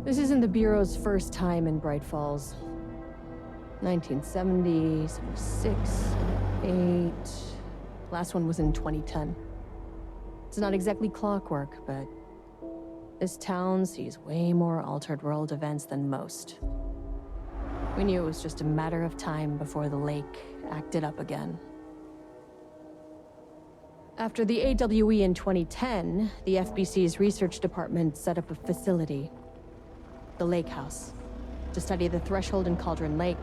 This isn't the Bureau's first time in Bright Falls. 1970, 76, 8... Last one was in 2010. It's not exactly clockwork, but this town sees way more altered world events than most. We knew it was just a matter of time before the lake acted up again. After the AWE in 2010, the FBC's research department set up a facility, the Lake House, to study the threshold in Cauldron Lake,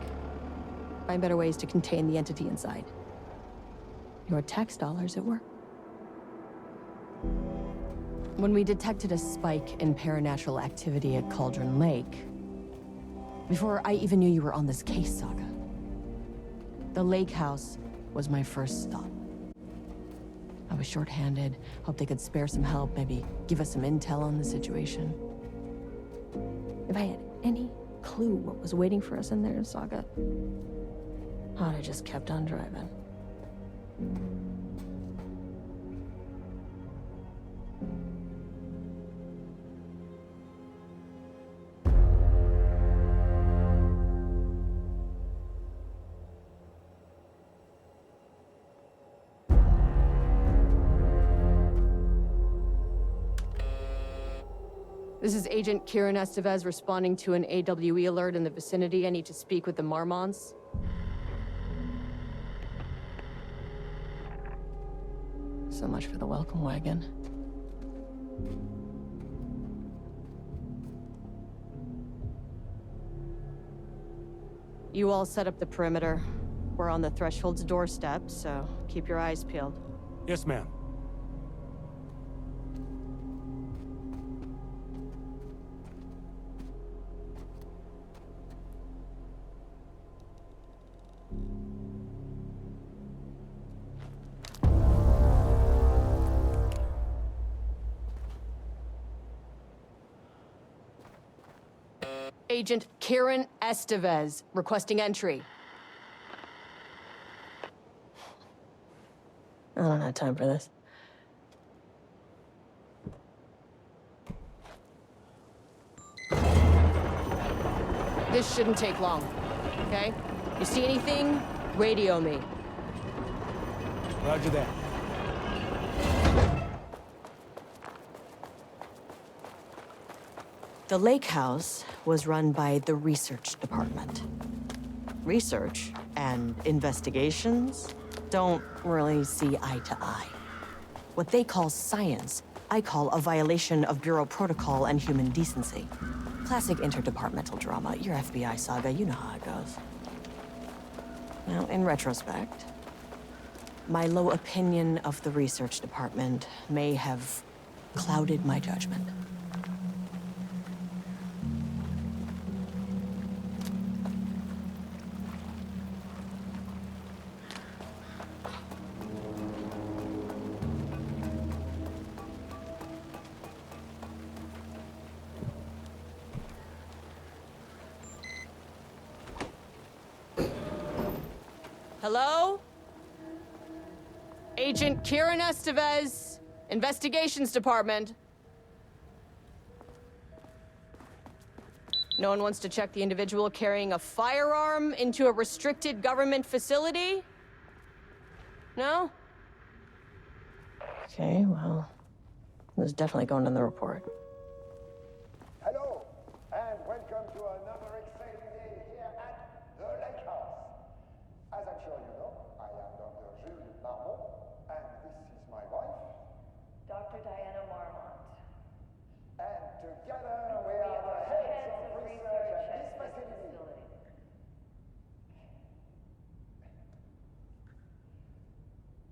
find better ways to contain the entity inside. Your tax dollars at work. When we detected a spike in paranatural activity at Cauldron Lake, before I even knew you were on this case, Saga, the Lake House was my first stop. I was short-handed, hoped they could spare some help, maybe give us some intel on the situation. If I had any clue what was waiting for us in there, Saga, I'd have just kept on driving. This is Agent Kieran Estevez responding to an AWE alert in the vicinity. I need to speak with the Marmonts. So much for the welcome wagon. You all set up the perimeter. We're on the threshold's doorstep, so keep your eyes peeled. Yes, ma'am. Agent Kieran Estevez, requesting entry. I don't have time for this. This shouldn't take long, okay? You see anything? Radio me. Roger that. The Lake House was run by the research department. Research and investigations don't really see eye to eye. What they call science, I call a violation of Bureau protocol and human decency. Classic interdepartmental drama. Your FBI saga, you know how it goes. Now, in retrospect, my low opinion of the research department may have clouded my judgment. Hello? Agent Kieran Estevez, Investigations Department. No one wants to check the individual carrying a firearm into a restricted government facility? No? Okay, well, this is definitely going in the report. Hello, and welcome to another exciting day here at the Lake House. As I'm sure you know, I am Dr. Jules Marmont, and this is my wife. Dr. Diana Marmont. And together we are the heads of research at this facility.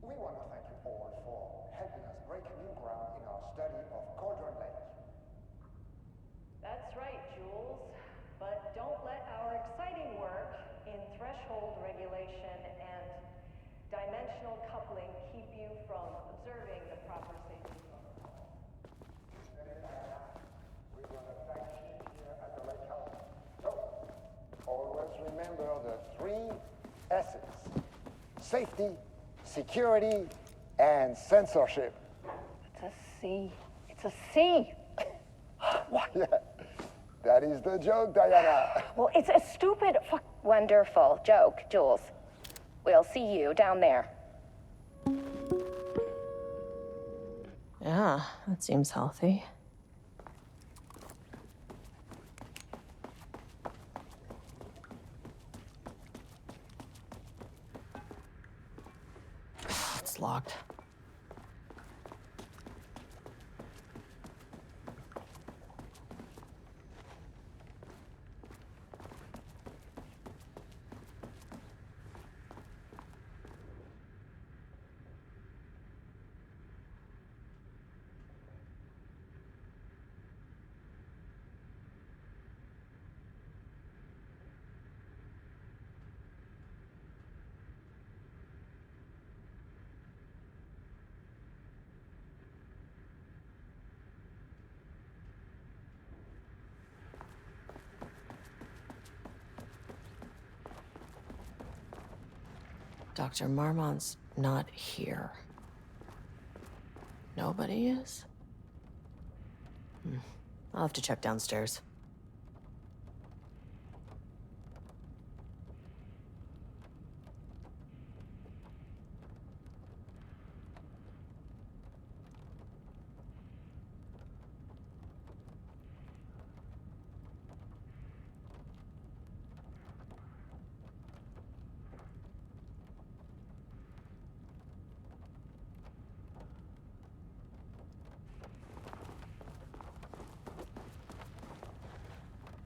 We want to thank you all for helping us break new ground in our study of Cauldron Lake. That's right, Jules. But don't let our exciting work in threshold regulation and dimensional coupling keep you from observing the proper safety protocols. We're going to thank you here at the Lake House. So, always remember the 3 S's. Safety, security, and censorship. It's a C. It's a C. Why, yeah. That is the joke, Diana. Well, it's a stupid, wonderful joke, Jules. We'll see you down there. Yeah, that seems healthy. It's locked. Dr. Marmont's not here. Nobody is? I'll have to check downstairs.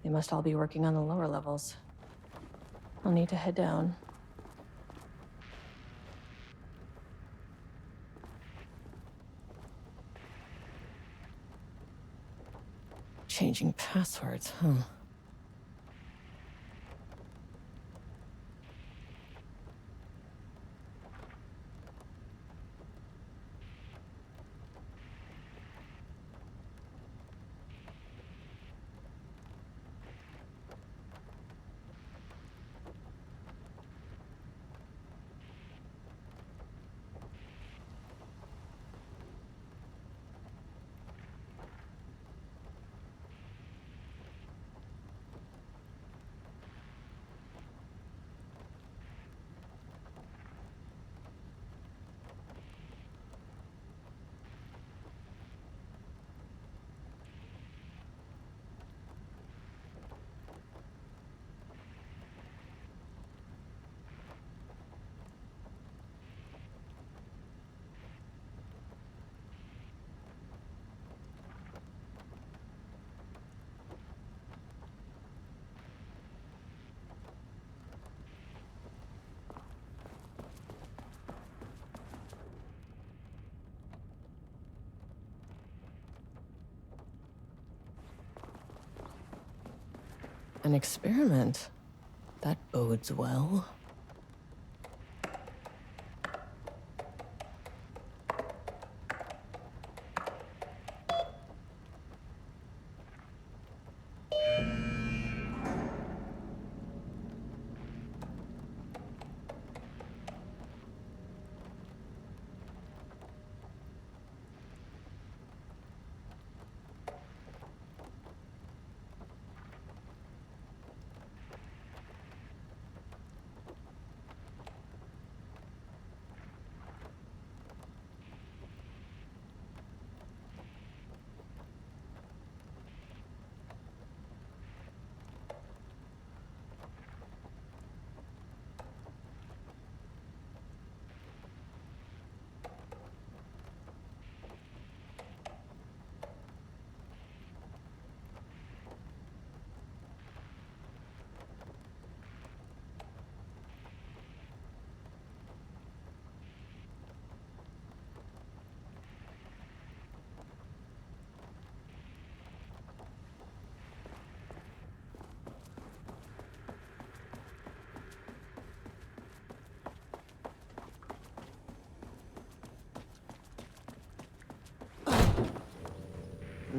They must all be working on the lower levels. I'll need to head down. Changing passwords, huh? An experiment. That bodes well.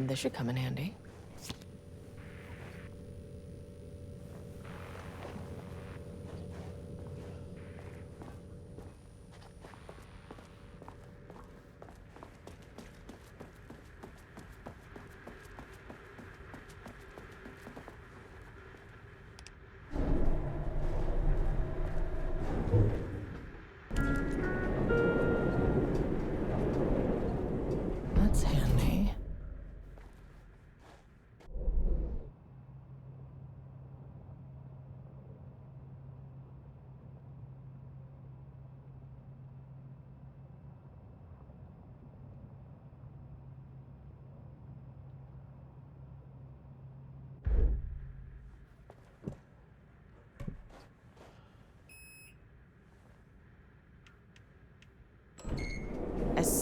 This should come in handy.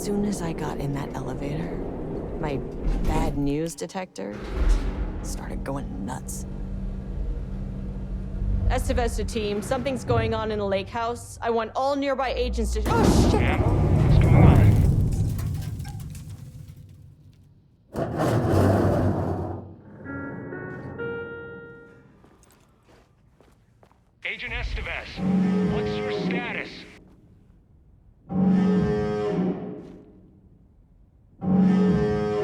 soon as I got in that elevator, my bad news detector started going nuts. Estivesta team, something's going on in the lake house. I want all nearby agents to... Oh, shit! Yeah, what's going on? Agent Estevez, what's your status?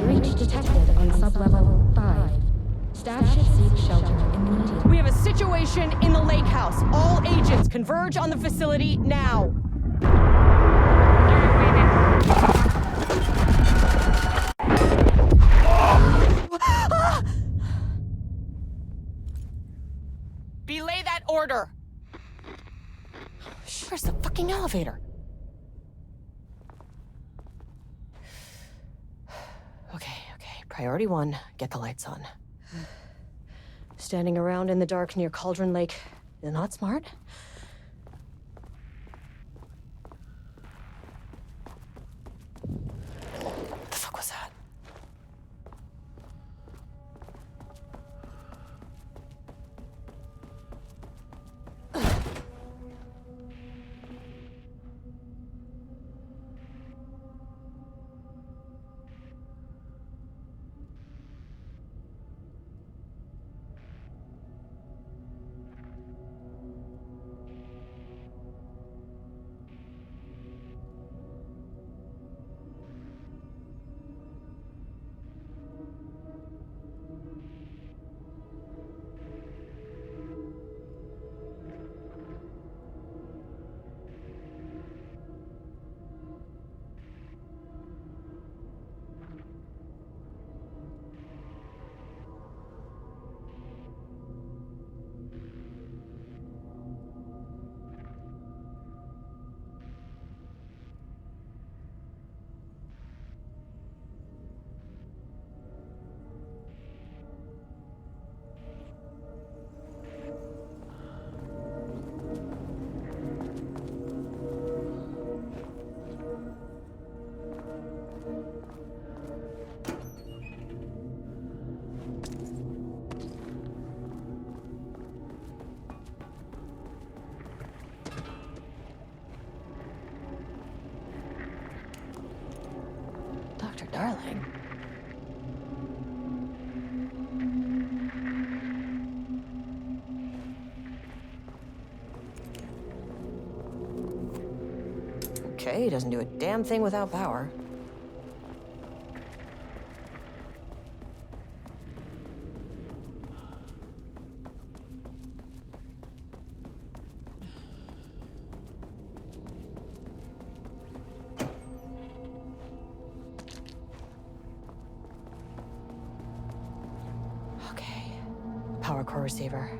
Breach detected on sublevel 5. Staff should seek shelter immediately. We have a situation in the lake house. All agents converge on the facility now. Belay that order. Where's the fucking elevator? Okay. Priority 1, get the lights on. Standing around in the dark near Cauldron Lake is not smart. What the fuck was that? Dr. Darling. Okay, he doesn't do a damn thing without power. Okay, power core receiver.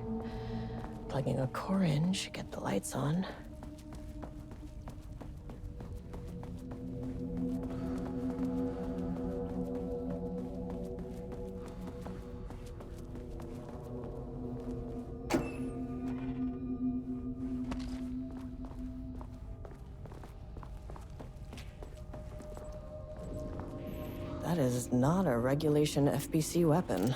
Plugging a core in should get the lights on. That is not a regulation FBC weapon.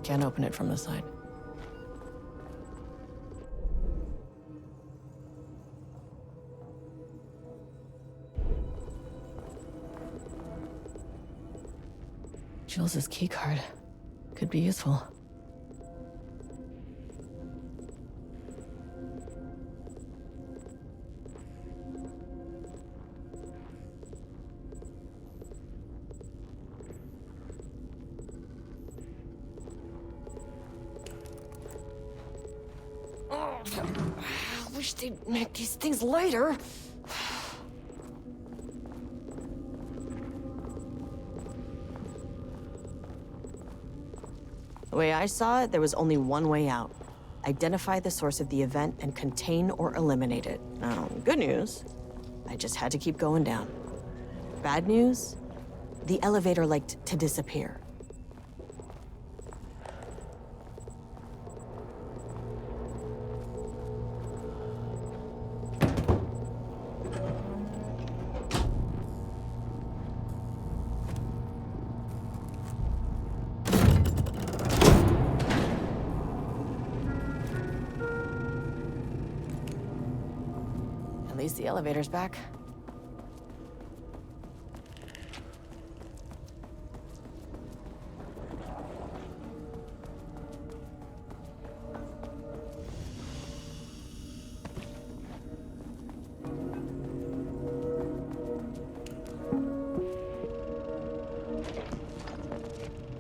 Can't open it from the side. Jules's keycard could be useful. I wish they'd make these things lighter. The way I saw it, there was only one way out. Identify the source of the event and contain or eliminate it. Now, good news, I just had to keep going down. Bad news, the elevator liked to disappear. least the elevator's back.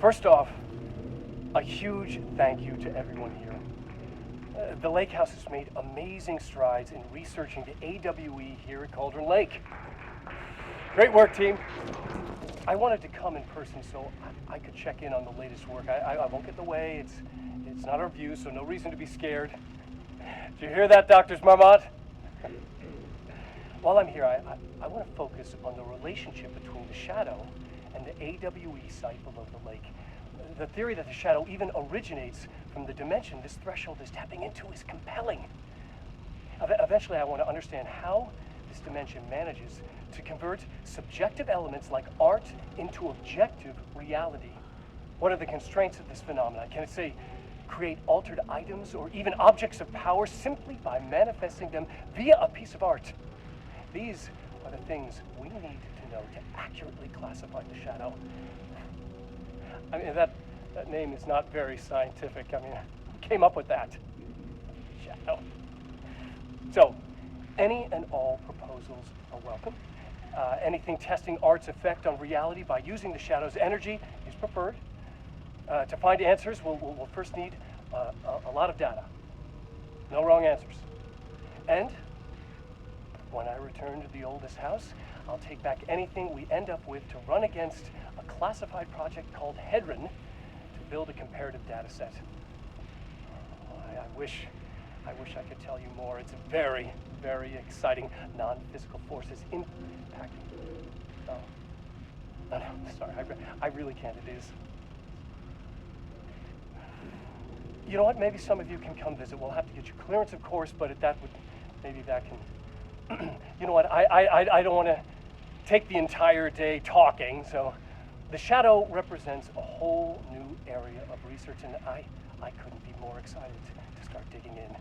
First off, a huge thank you to everyone here. The Lake House has made amazing strides in researching the AWE here at Cauldron Lake. Great work, team. I wanted to come in person so I could check in on the latest work. I won't get in the way. It's not our view, so no reason to be scared. Did you hear that, Dr. Marmot? While I'm here, I want to focus on the relationship between the shadow and the AWE site below the lake. The theory that the shadow even originates from the dimension this threshold is tapping into is compelling. Eventually, I want to understand how this dimension manages to convert subjective elements like art into objective reality. What are the constraints of this phenomenon? Can it, say, create altered items or even objects of power simply by manifesting them via a piece of art? These are the things we need to know to accurately classify the shadow. I mean, that name is not very scientific. I mean, who came up with that? Shadow. So, any and all proposals are welcome. Anything testing art's effect on reality by using the shadow's energy is preferred. To find answers, we'll first need a lot of data. No wrong answers. And when I return to the oldest house, I'll take back anything we end up with to run against a classified project called Hedron to build a comparative data set. I wish I could tell you more. It's very, very exciting. Non-physical forces impacting. No, sorry, I really can't. It is. You know what? Maybe some of you can come visit. We'll have to get you clearance, of course, but maybe that can. You know what? I don't want to take the entire day talking. So, the shadow represents a whole new area of research, and I couldn't be more excited to start digging in.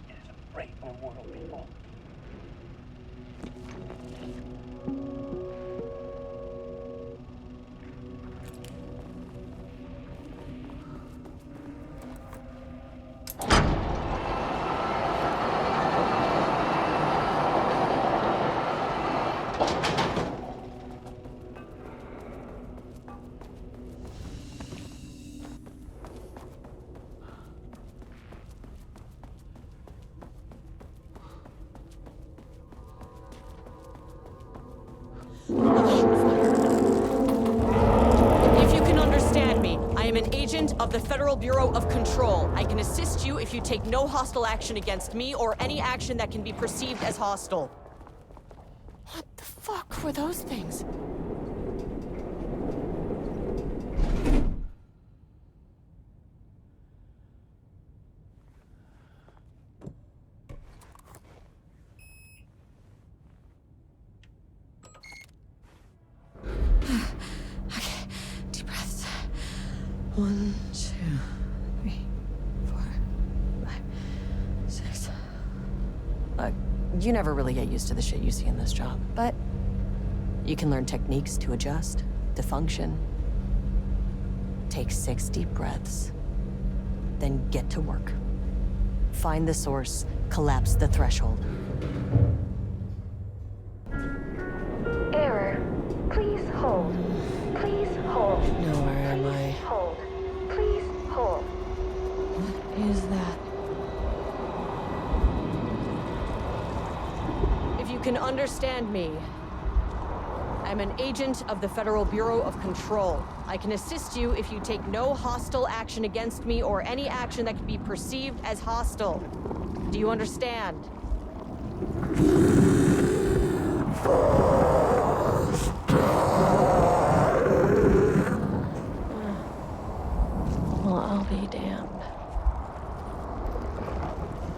It is a great new world, people. Of the Federal Bureau of Control. I can assist you if you take no hostile action against me or any action that can be perceived as hostile. What the fuck were those things? Okay, deep breaths. 1, 2, 3, 4, 5, 6. You never really get used to the shit you see in this job, but you can learn techniques to adjust, to function. Take 6 deep breaths, then get to work. Find the source, collapse the threshold. Error. Please hold. Please hold. No, where am I? Hold. Please hold. What is that? If you can understand me, I'm an agent of the Federal Bureau of Control. I can assist you if you take no hostile action against me or any action that can be perceived as hostile. Do you understand? Well, I'll be damned.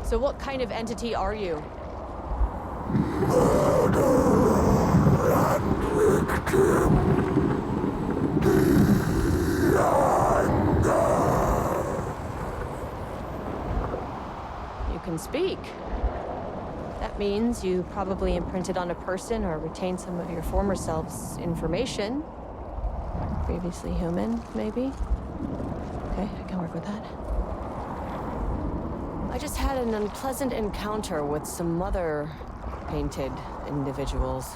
So what kind of entity are you? You can speak. That means you probably imprinted on a person or retained some of your former self's information. Previously human, maybe? Okay, I can work with that. I just had an unpleasant encounter with some other painted individuals.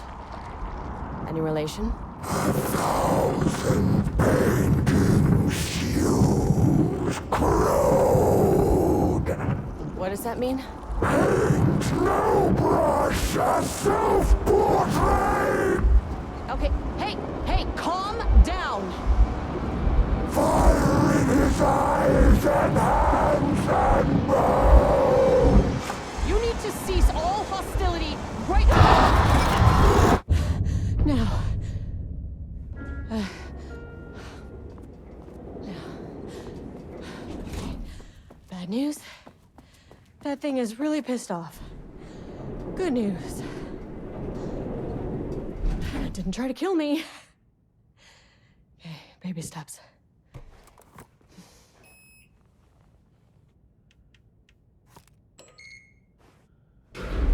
Any relation? 1,000 paintings used corrode. What does that mean? Paint no brush, a self-portrait. Okay, hey, calm down! Fire in his eyes and hands and bones. You need to cease all hostility right now. Bad news. That thing is really pissed off. Good news. It didn't try to kill me. Okay, baby steps.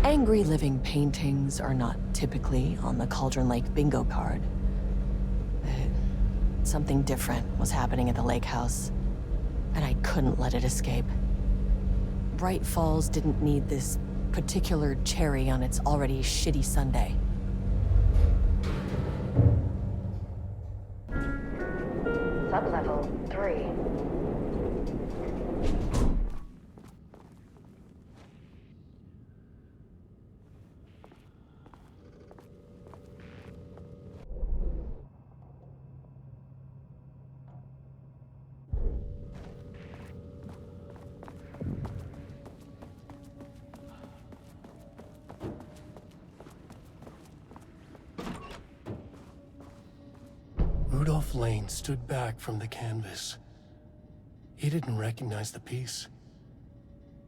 Angry living paintings are not typically on the Cauldron Lake bingo card. Something different was happening at the lake house, and I couldn't let it escape. Bright Falls didn't need this particular cherry on its already shitty Sunday. Sublevel 3. Rudolph Lane stood back from the canvas. He didn't recognize the piece.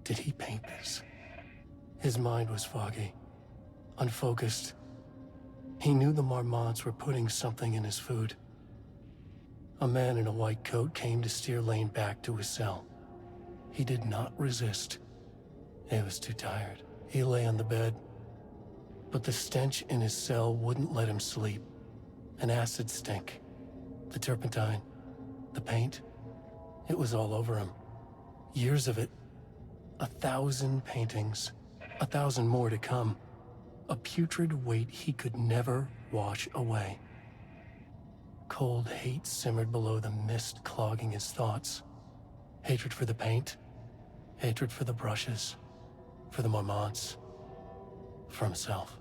Did he paint this? His mind was foggy, unfocused. He knew the Marmots were putting something in his food. A man in a white coat came to steer Lane back to his cell. He did not resist. He was too tired. He lay on the bed, but the stench in his cell wouldn't let him sleep. An acid stink. The turpentine, the paint, it was all over him. Years of it. 1,000 paintings. 1,000 more to come. A putrid weight he could never wash away. Cold hate simmered below the mist clogging his thoughts. Hatred for the paint. Hatred for the brushes. For the Marmots. For himself.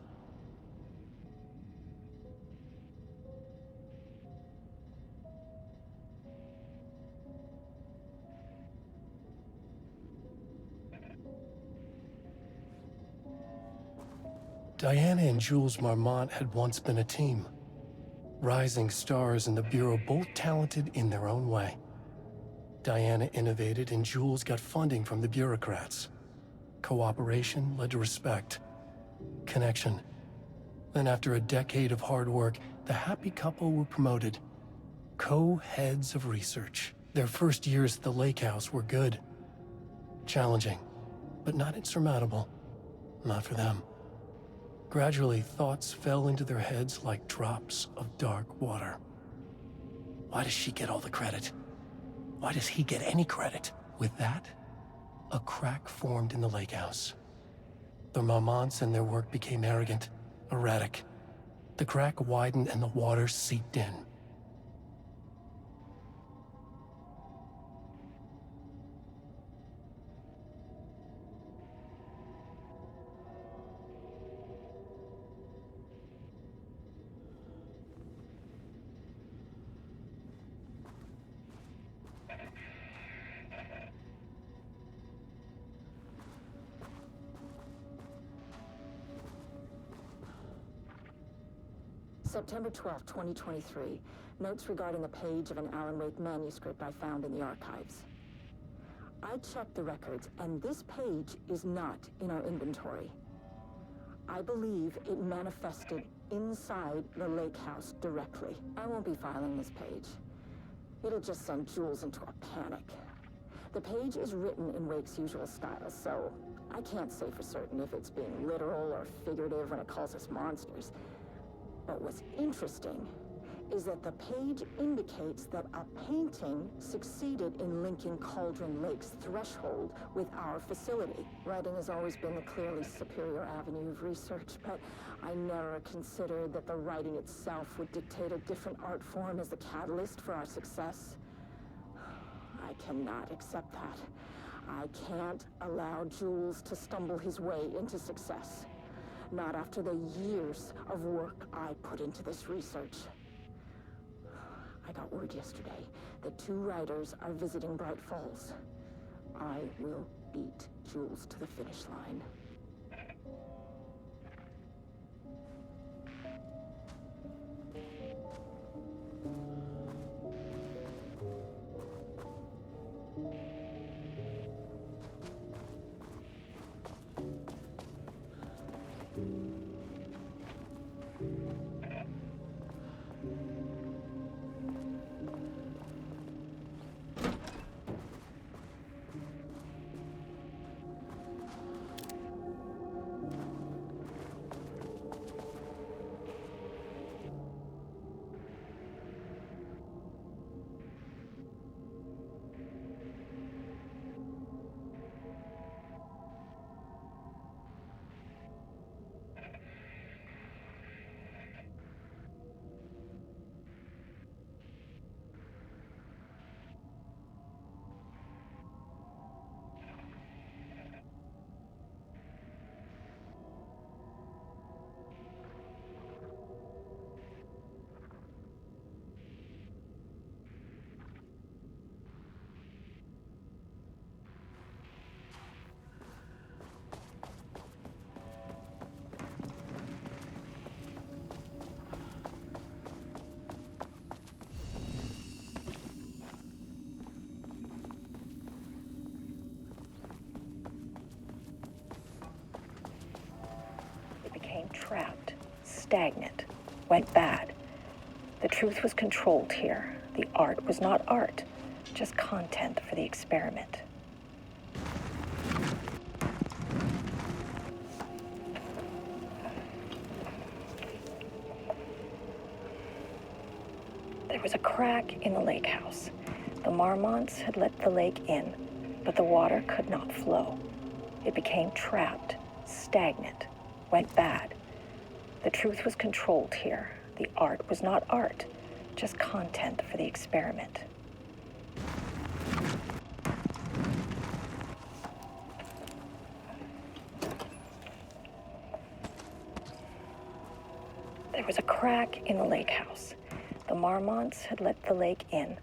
Diana and Jules Marmont had once been a team. Rising stars in the Bureau, both talented in their own way. Diana innovated and Jules got funding from the bureaucrats. Cooperation led to respect. Connection. Then after a decade of hard work, the happy couple were promoted. Co-heads of research. Their first years at the lake house were good. Challenging, but not insurmountable. Not for them. Gradually, thoughts fell into their heads like drops of dark water. Why does she get all the credit? Why does he get any credit? With that, a crack formed in the lake house. The Marmonts and their work became arrogant, erratic. The crack widened and the water seeped in. September 12, 2023. Notes regarding a page of an Ällenweik manuscript I found in the archives. I checked the records, and this page is not in our inventory. I believe it manifested inside the lake house directly. I won't be filing this page. It'll just send Jules into a panic. The page is written in Wake's usual style, so I can't say for certain if it's being literal or figurative when it calls us monsters. But what's interesting is that the page indicates that a painting succeeded in linking Cauldron Lake's threshold with our facility. Writing has always been the clearly superior avenue of research, but I never considered that the writing itself would dictate a different art form as the catalyst for our success. I cannot accept that. I can't allow Jules to stumble his way into success. Not after the years of work I put into this research. I got word yesterday that 2 writers are visiting Bright Falls. I will beat Jules to the finish line. Trapped, stagnant, went bad. The truth was controlled here. The art was not art, just content for the experiment. There was a crack in the lake house. The marmots had let the lake in, but the water could not flow. It became trapped, stagnant, went bad. The truth was controlled here. The art was not art, just content for the experiment. There was a crack in the lake house. The marmots had let the lake in,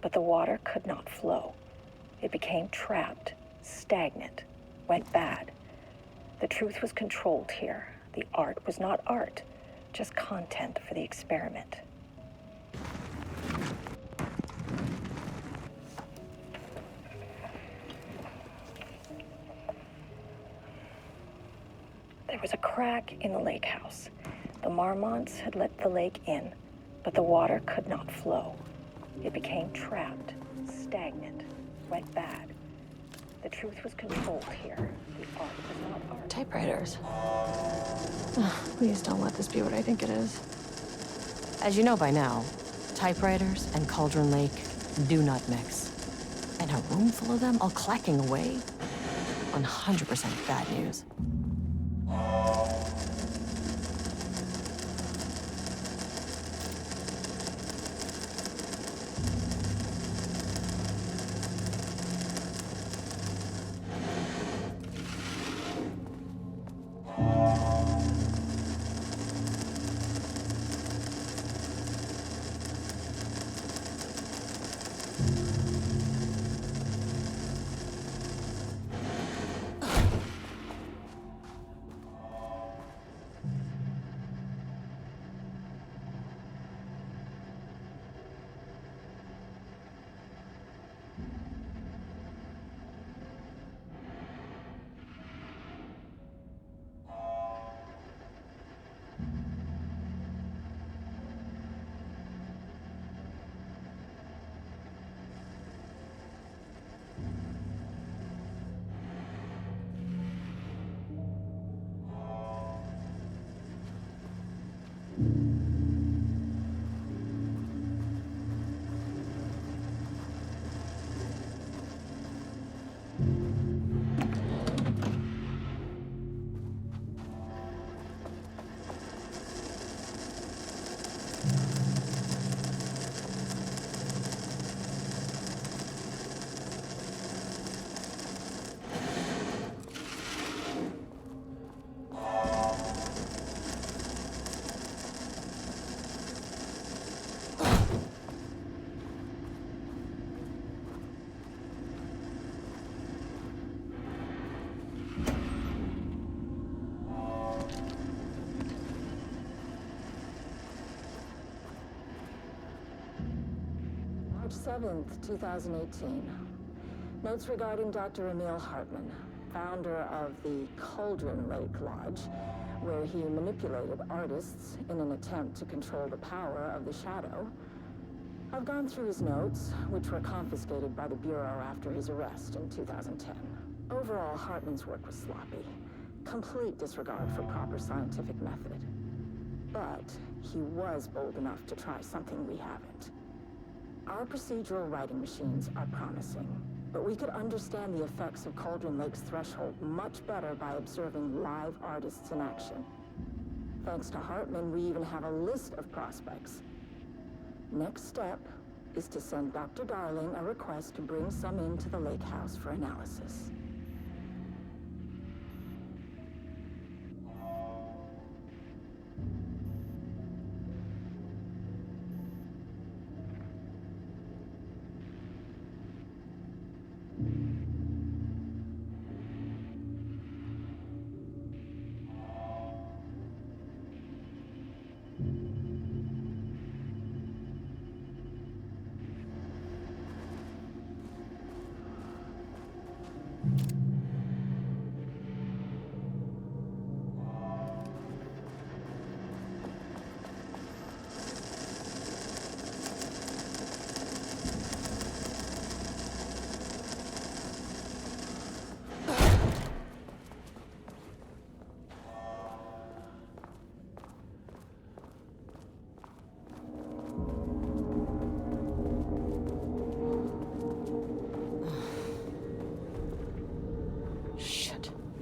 but the water could not flow. It became trapped, stagnant, went bad. The truth was controlled here. The art was not art, just content for the experiment. There was a crack in the lake house. The marmots had let the lake in, but the water could not flow. It became trapped, stagnant, went bad. The truth was controlled here. The art was not art. Typewriters. Please don't let this be what I think it is. As you know by now, typewriters and Cauldron Lake do not mix. And a room full of them all clacking away? 100% bad news. March 7th, 2018. Notes regarding Dr. Emil Hartman, founder of the Cauldron Lake Lodge, where he manipulated artists in an attempt to control the power of the shadow. I've gone through his notes, which were confiscated by the Bureau after his arrest in 2010. Overall, Hartman's work was sloppy. Complete disregard for proper scientific method. But he was bold enough to try something we haven't. Our procedural writing machines are promising, but we could understand the effects of Cauldron Lake's threshold much better by observing live artists in action. Thanks to Hartman, we even have a list of prospects. Next step is to send Dr. Darling a request to bring some into the lake house for analysis.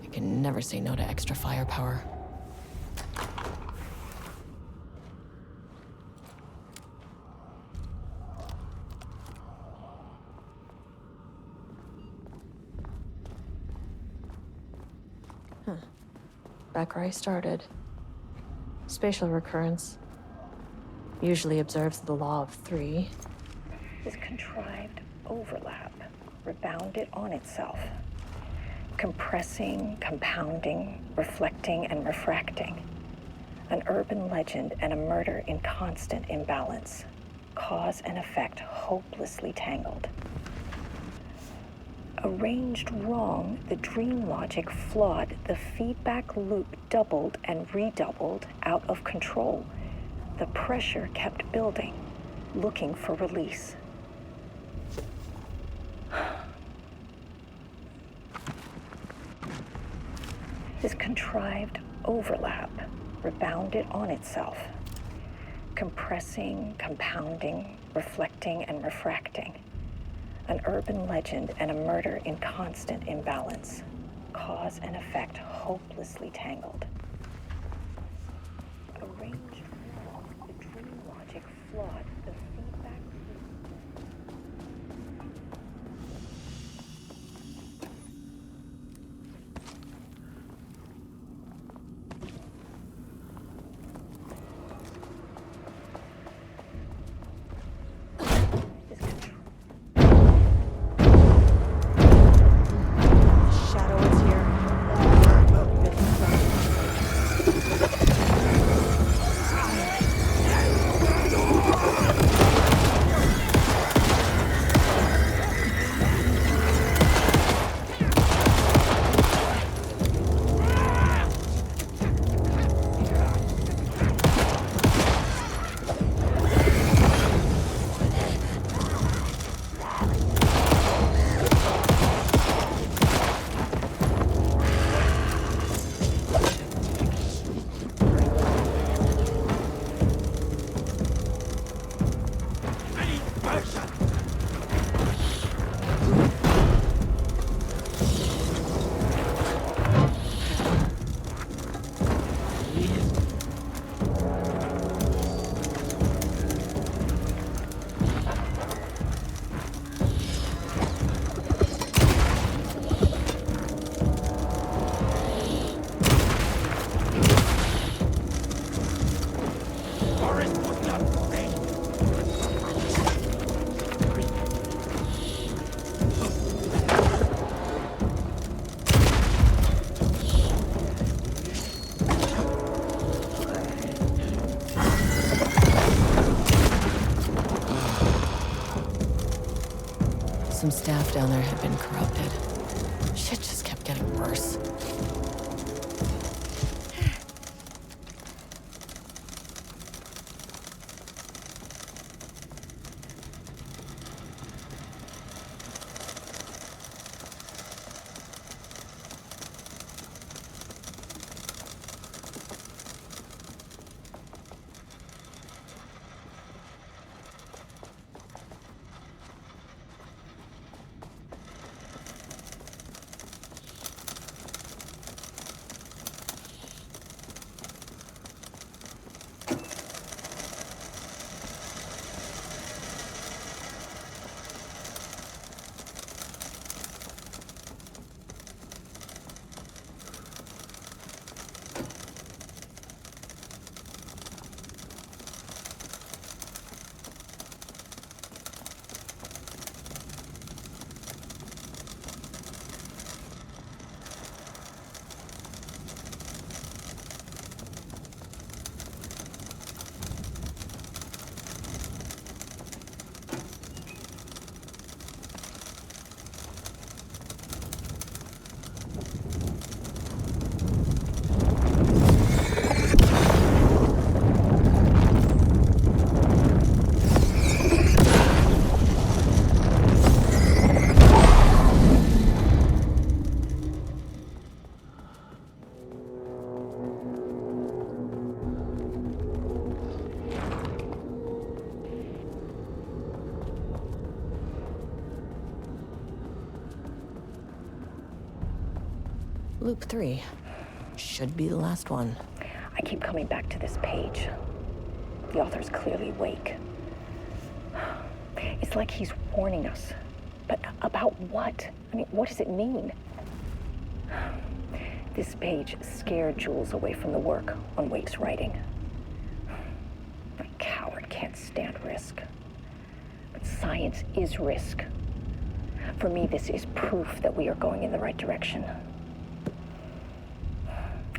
I can never say no to extra firepower. Back where I started. Spatial recurrence usually observes the law of three. This contrived overlap rebounded on itself, compressing, compounding, reflecting, and refracting. An urban legend and a murder in constant imbalance. Cause and effect hopelessly tangled. Arranged wrong, the dream logic flawed, the feedback loop doubled and redoubled, out of control. The pressure kept building, looking for release. This contrived overlap rebounded on itself, compressing, compounding, reflecting, and refracting. An urban legend and a murder in constant imbalance. Cause and effect hopelessly tangled. Arranged wrong, the dream logic flawed, the feedback some staff down there had been corrupted. Shit just kept getting worse. Loop 3. Should be the last one. I keep coming back to this page. The author's clearly awake. It's like he's warning us. But about what? I mean, what does it mean? This page scared Jules away from the work on Wake's writing. A coward can't stand risk. But science is risk. For me, this is proof that we are going in the right direction.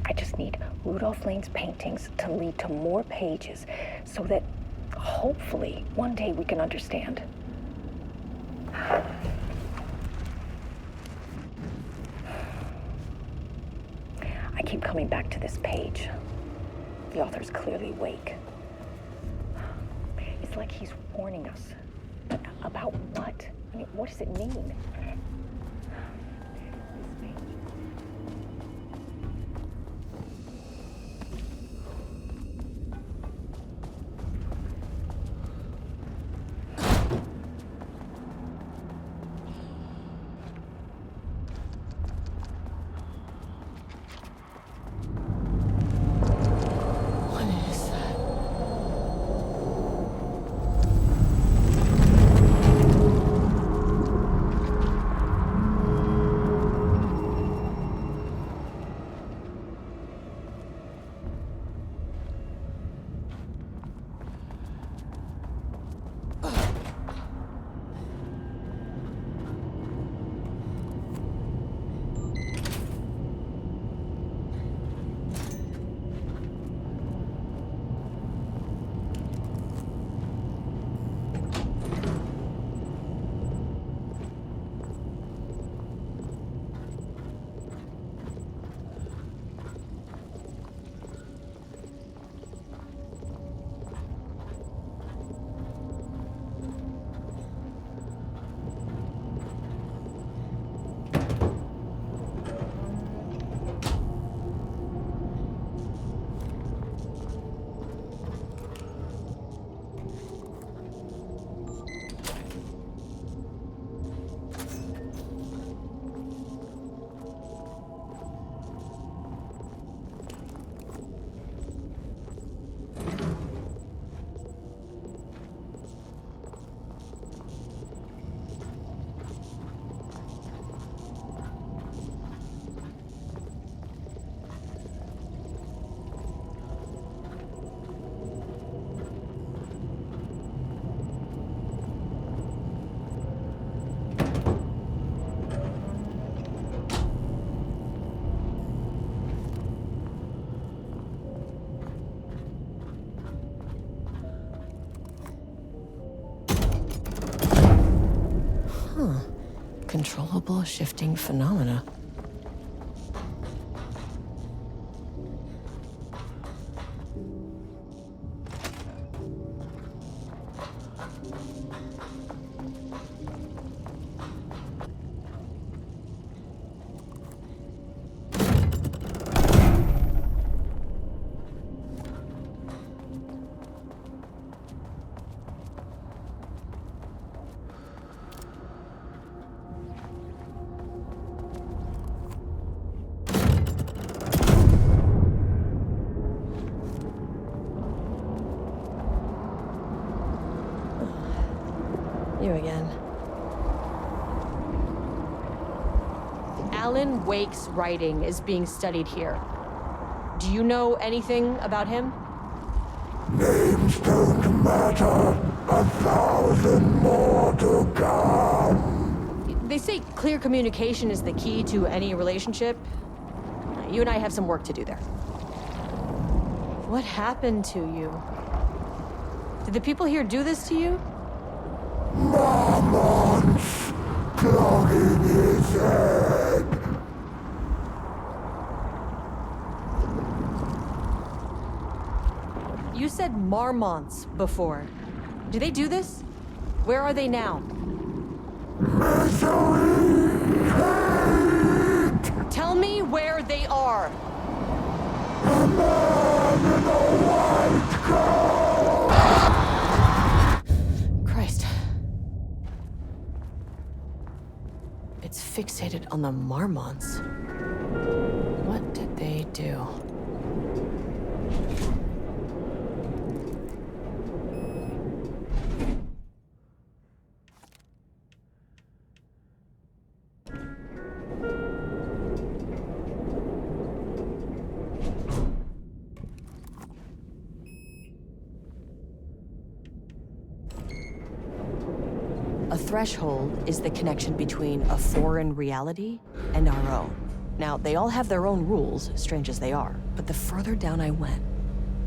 I just need Rudolph Lane's paintings to lead to more pages so that hopefully one day we can understand. I keep coming back to this page. The author's clearly awake. It's like he's warning us. But about what? I mean, what does it mean? Uncontrollable shifting phenomena. You again. Ällenwake's writing is being studied here. Do you know anything about him? Names don't matter. 1,000 more to come. They say clear communication is the key to any relationship. You and I have some work to do there. What happened to you? Did the people here do this to you? Marmots clogging his head. You said marmots before. Do they do this? Where are they now? Misery, hate. Tell me where they are. A man in a white coat. Christ. It's fixated on the marmots. What did they do? A threshold is the connection between a foreign reality and our own. Now, they all have their own rules, strange as they are, but the further down I went,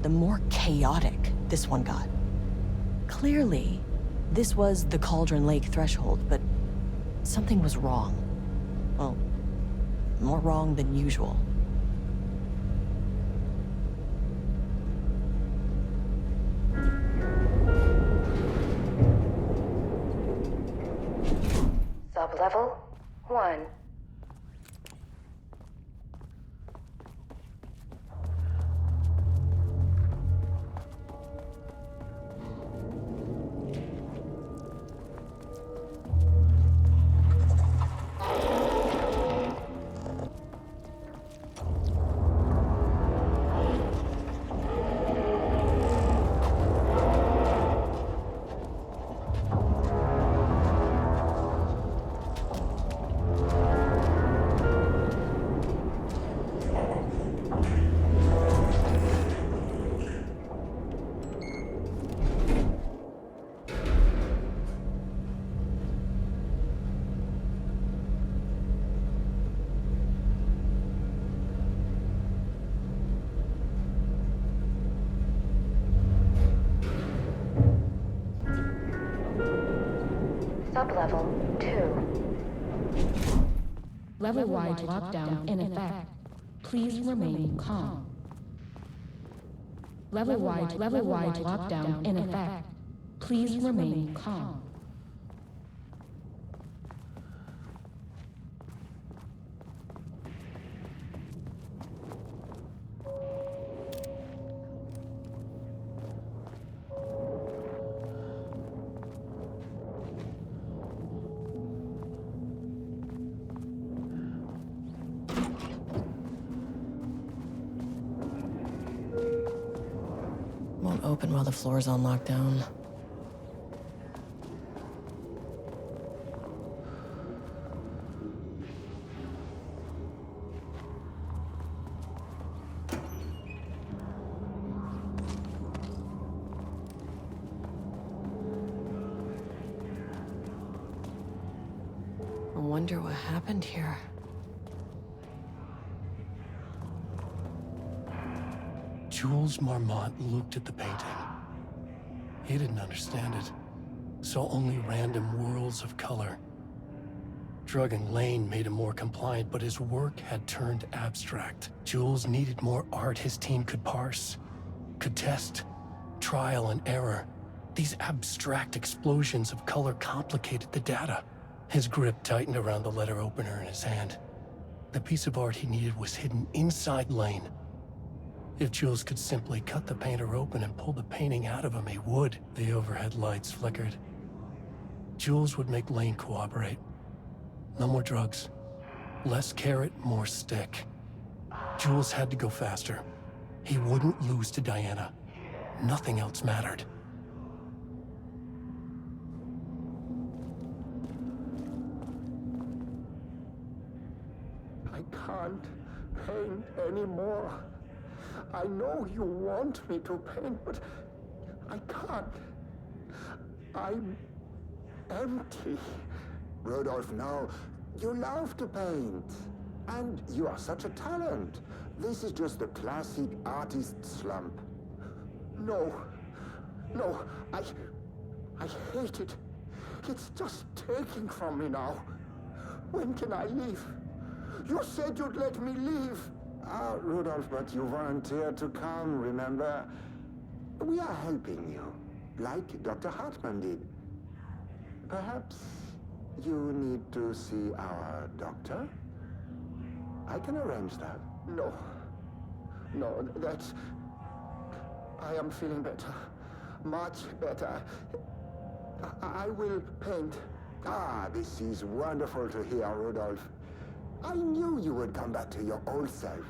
the more chaotic this one got. Clearly, this was the Cauldron Lake threshold, but something was wrong. Well, more wrong than usual. Sublevel 1. Sublevel 2. Level-wide lockdown in effect. Please remain calm. Level-wide lockdown in effect. Please remain calm. Won't open while the floor's on lockdown. I wonder what happened here. Jules Marmont looked at the painting. He didn't understand it, saw only random whirls of color. Drugging Lane made him more compliant, but his work had turned abstract. Jules needed more art his team could parse, could test, trial and error. These abstract explosions of color complicated the data. His grip tightened around the letter opener in his hand. The piece of art he needed was hidden inside Lane. If Jules could simply cut the painter open and pull the painting out of him, he would. The overhead lights flickered. Jules would make Lane cooperate. No more drugs. Less carrot, more stick. Jules had to go faster. He wouldn't lose to Diana. Nothing else mattered. I can't paint anymore. I know you want me to paint, but I can't. I'm empty. Rudolph, no. You love to paint. And you are such a talent. This is just the classic artist slump. No. No, I hate it. It's just taking from me now. When can I leave? You said you'd let me leave. Ah, Rudolph, but you volunteered to come, remember? We are helping you, like Dr. Hartman did. Perhaps you need to see our doctor? I can arrange that. No. No, that's... I am feeling better. Much better. I will paint. Ah, this is wonderful to hear, Rudolph. I knew you would come back to your old self.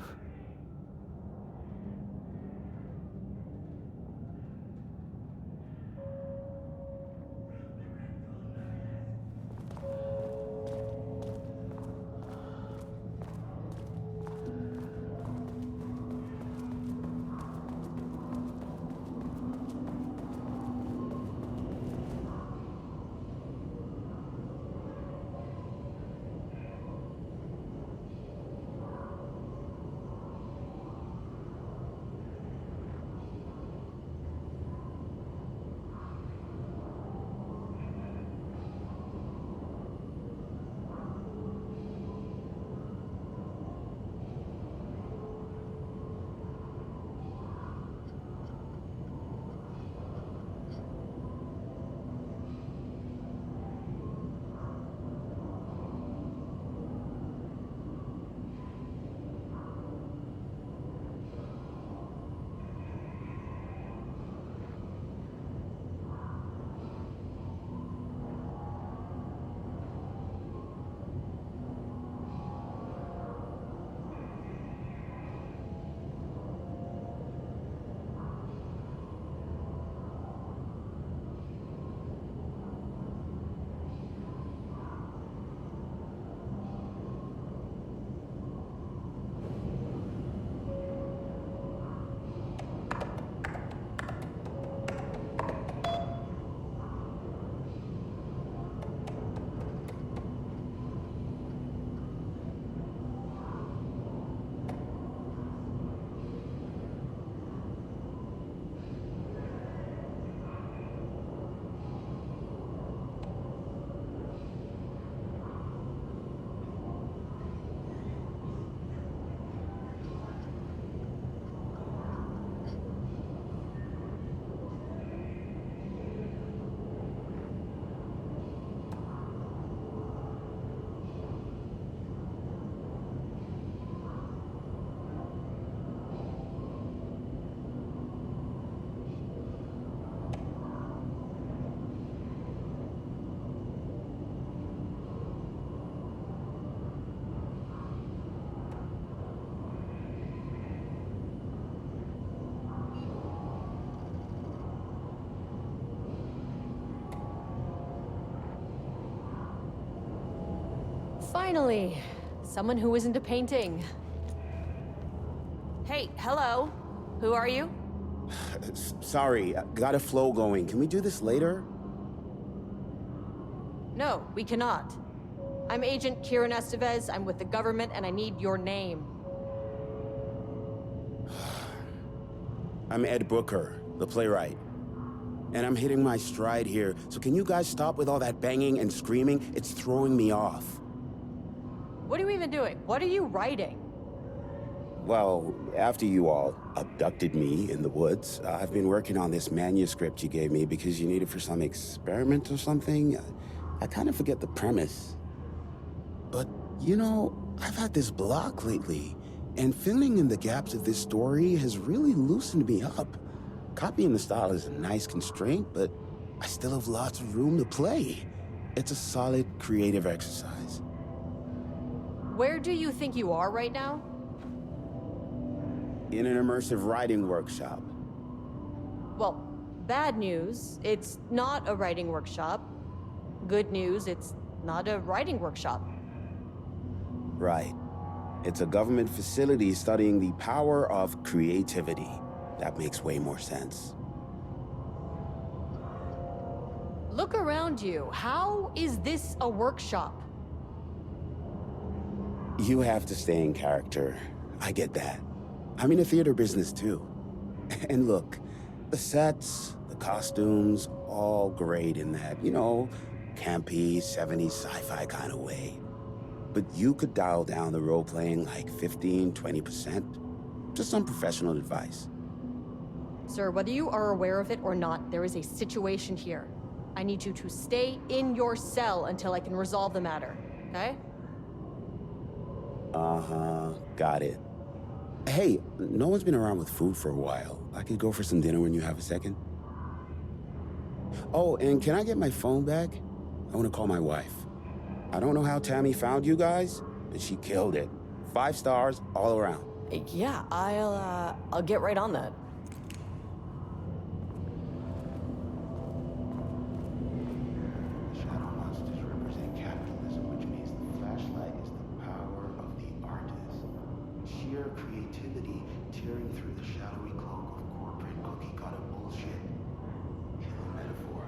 Finally, someone who isn't a painting. Hey, hello. Who are you? Sorry, got a flow going. Can we do this later? No, we cannot. I'm Agent Kieran Estevez. I'm with the government, and I need your name. I'm Ed Brooker, the playwright. And I'm hitting my stride here, so can you guys stop with all that banging and screaming? It's throwing me off. What are you even doing? What are you writing? Well, after you all abducted me in the woods, I've been working on this manuscript you gave me because you need it for some experiment or something. I kind of forget the premise. But, you know, I've had this block lately, and filling in the gaps of this story has really loosened me up. Copying the style is a nice constraint, but I still have lots of room to play. It's a solid creative exercise. Where do you think you are right now? In an immersive writing workshop. Well, bad news, it's not a writing workshop. Good news, it's not a writing workshop. Right. It's a government facility studying the power of creativity. That makes way more sense. Look around you. How is this a workshop? You have to stay in character. I get that. I'm in the theater business too. And look, the sets, the costumes, all great in that, you know, campy, 70s sci-fi kind of way. But you could dial down the role-playing like 15, 20%. Just some professional advice. Sir, whether you are aware of it or not, there is a situation here. I need you to stay in your cell until I can resolve the matter, okay? Uh-huh, got it. Hey, no one's been around with food for a while. I could go for some dinner when you have a second. Oh, and can I get my phone back? I want to call my wife. I don't know how Tammy found you guys, but she killed it. 5 stars all around. Yeah, I'll get right on that. Shadow monsters represent capitalism, which means the flashlight is the power of the artist. Sheer creativity tearing through the shadowy cloak of corporate cookie-cutter bullshit. Kill a metaphor.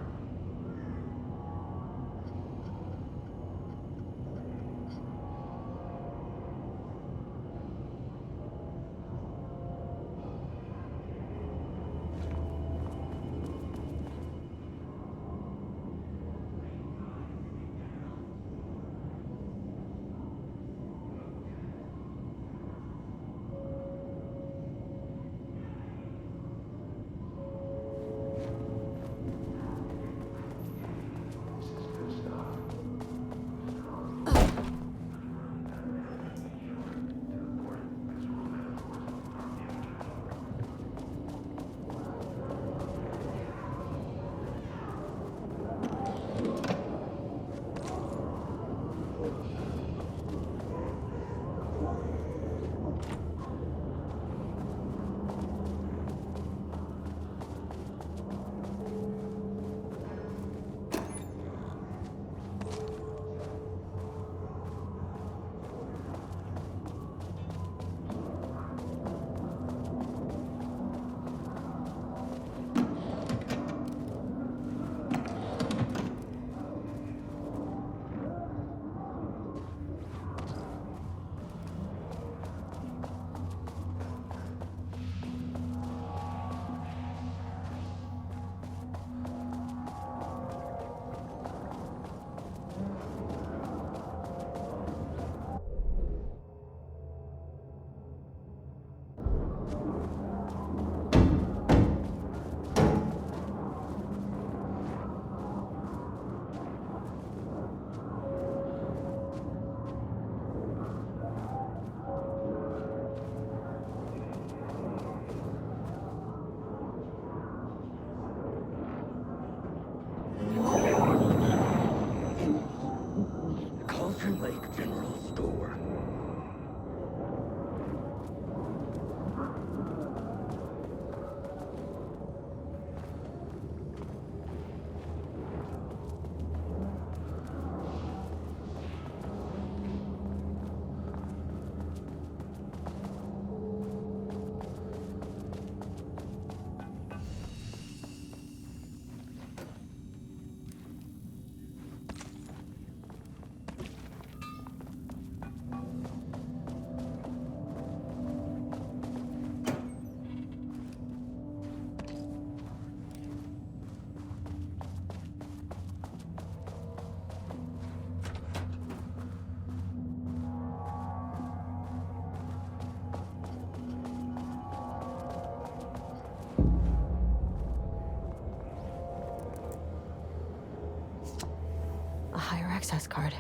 A higher access card.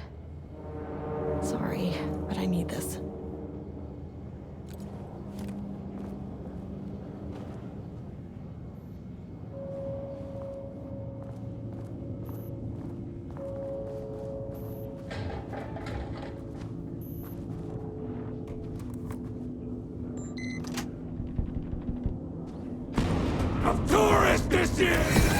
Sorry, but I need this. Of tourist this is!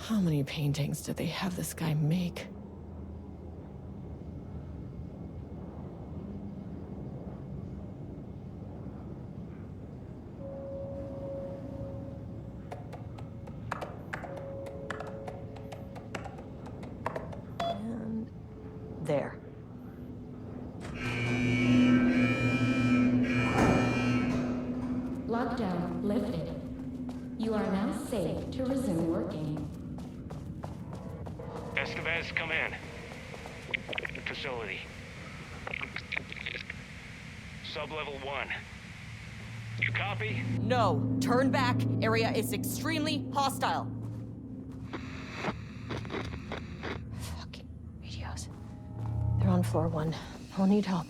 How many paintings did they have this guy make? And there. Lockdown lifted. You are now safe to resume working. Estevez, come in. Facility. Sub-level 1. You copy? No, turn back. Area is extremely hostile. Fucking radios. They're on floor 1. I'll need help.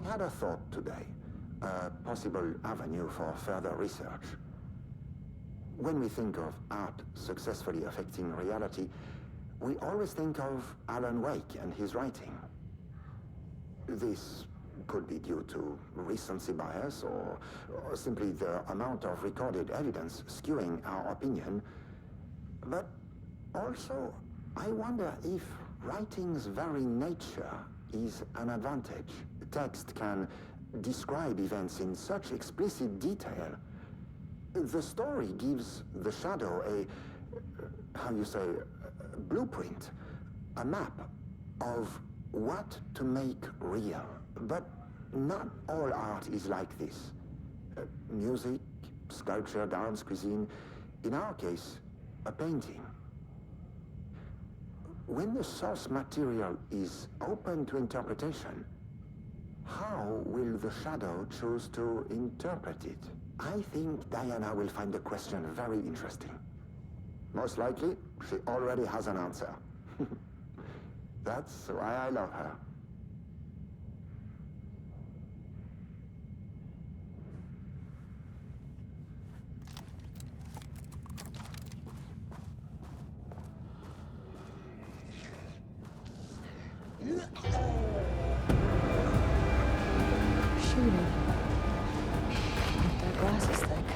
had a thought today, a possible avenue for further research. When we think of art successfully affecting reality, we always think of Longplay and his writing. This could be due to recency bias or simply the amount of recorded evidence skewing our opinion. But also, I wonder if writing's very nature is an advantage. Text can describe events in such explicit detail. The story gives the shadow a blueprint, a map of what to make real. But not all art is like this. Music, sculpture, dance, cuisine, in our case, a painting. When the source material is open to interpretation, how will the shadow choose to interpret it? I think Diana will find the question very interesting. Most likely, she already has an answer. That's why I love her. Shooting. That glass is thick.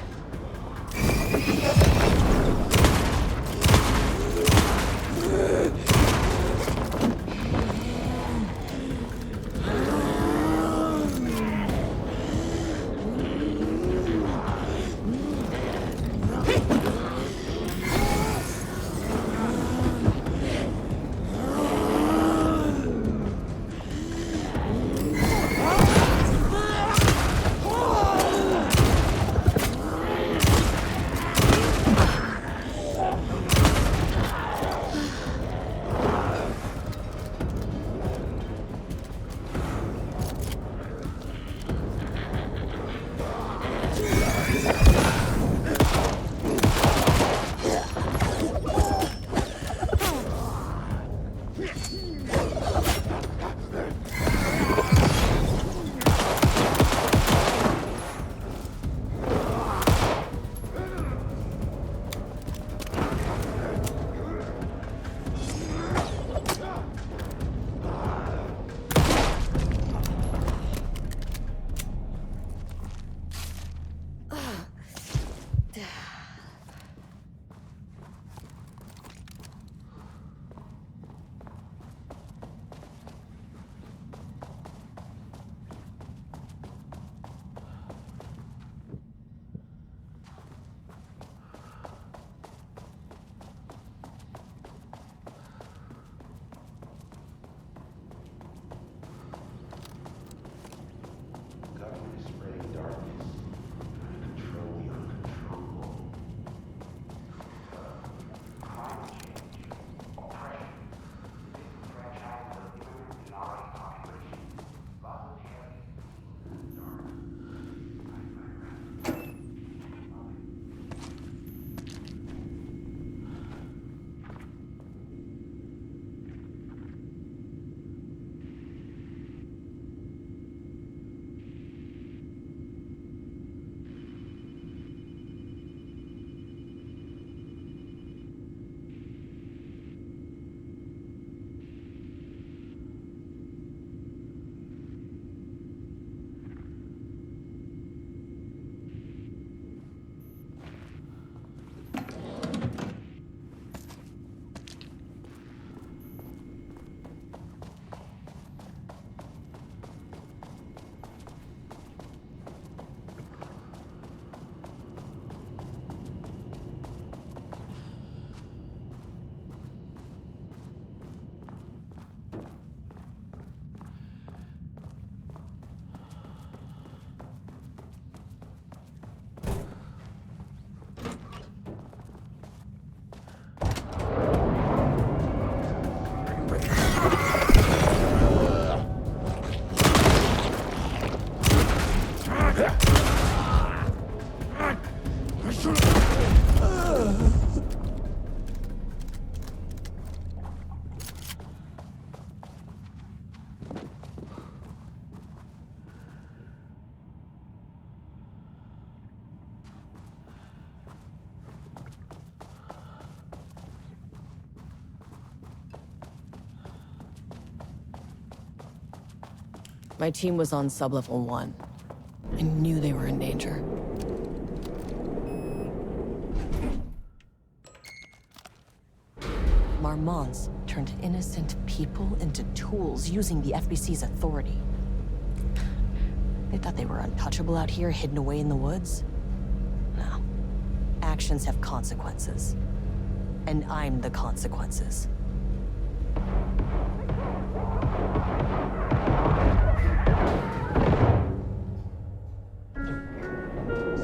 My team was on sublevel 1. I knew they were in danger. Marmonts turned innocent people into tools using the FBC's authority. They thought they were untouchable out here, hidden away in the woods. No. Actions have consequences. And I'm the consequences.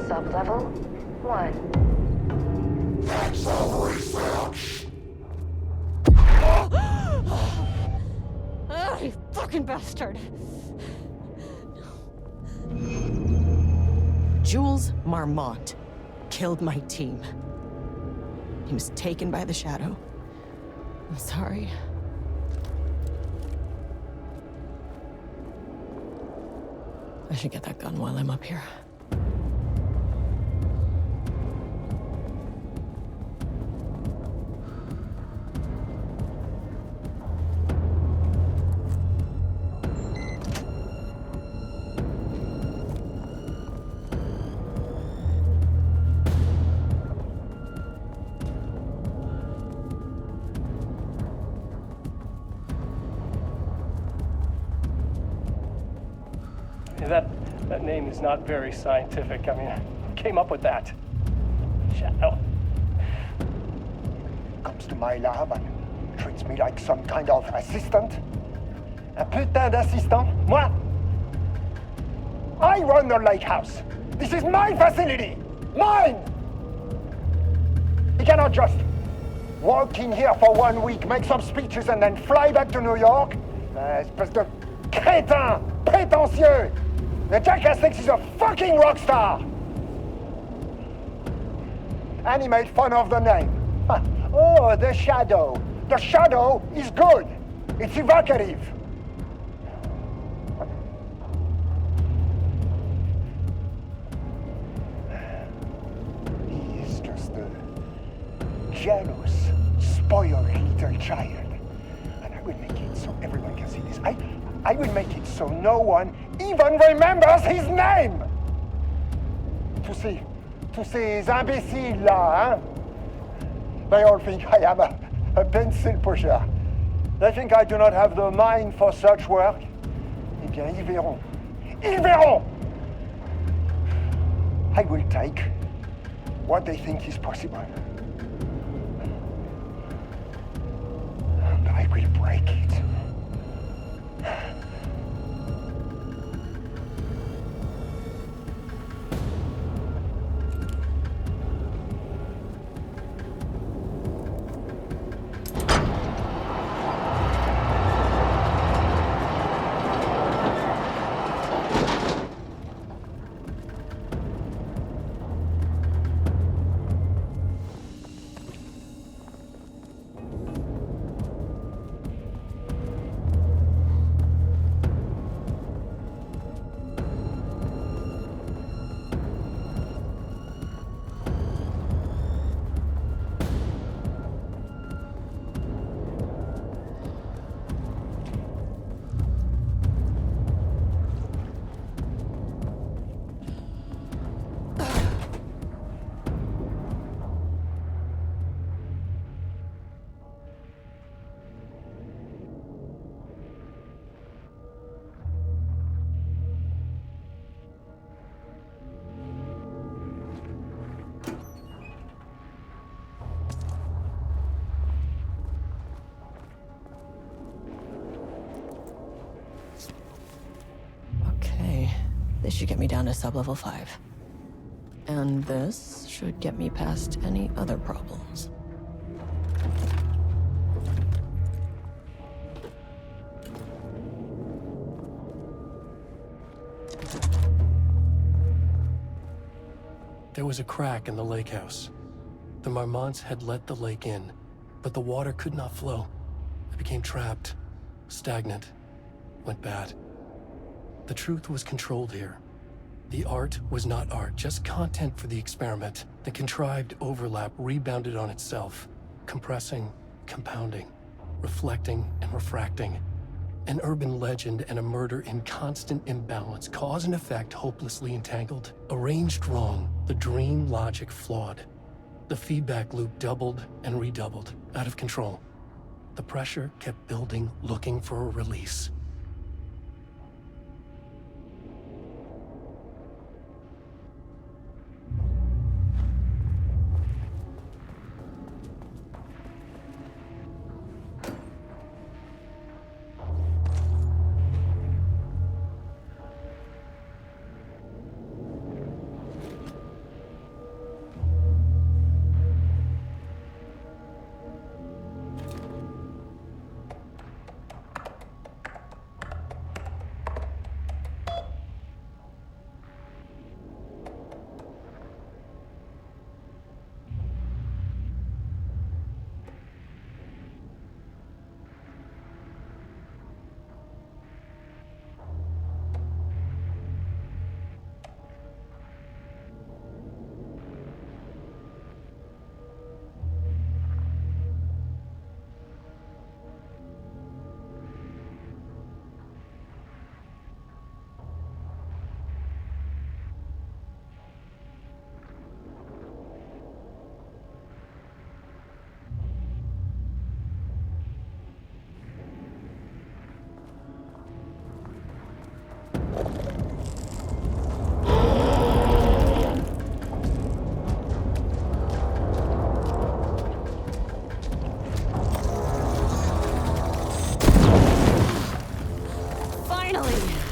Sublevel 1. That's all research. Ah, you fucking bastard! Jules Marmont killed my team. He was taken by the Shadow. I'm sorry. I should get that gun while I'm up here. That name is not very scientific. I mean, who came up with that? Shadow. Comes to my lab and treats me like some kind of assistant. Un putain d'assistant? Moi? I run the lake house. This is my facility. Mine! He cannot just walk in here for 1 week, make some speeches and then fly back to New York. Espèce de crétin, prétentieux. The jackass thinks he's a fucking rock star! And he made fun of the name. Oh, the Shadow. The Shadow is good. It's evocative. He is just a jealous, spoiled little child. And I will make it so everyone can see this. I will make it so no one even remembers his name! Tous ces imbéciles là, hein? They all think I am a pencil pusher. They think I do not have the mind for such work. Eh bien, ils verront. Ils verront! I will take what they think is possible. And I will break it. This should get me down to sublevel 5. And this should get me past any other problems. There was a crack in the lake house. The Marmonts had let the lake in, but the water could not flow. It became trapped, stagnant, went bad. The truth was controlled here. The art was not art, just content for the experiment. The contrived overlap rebounded on itself, compressing, compounding, reflecting and refracting. An urban legend and a murder in constant imbalance, cause and effect hopelessly entangled, arranged wrong, the dream logic flawed. The feedback loop doubled and redoubled, out of control. The pressure kept building, looking for a release.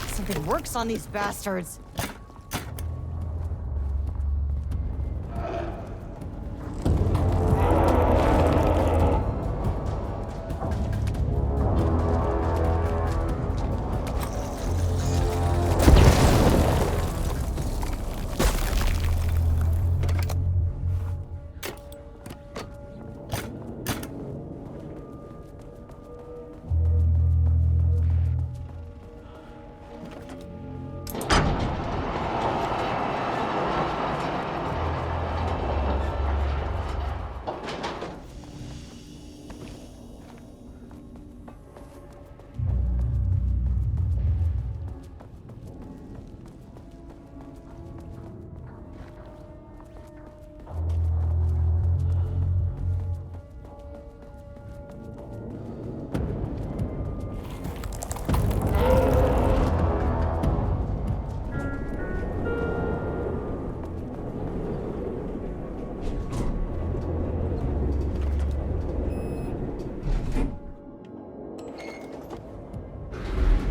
Something works on these bastards.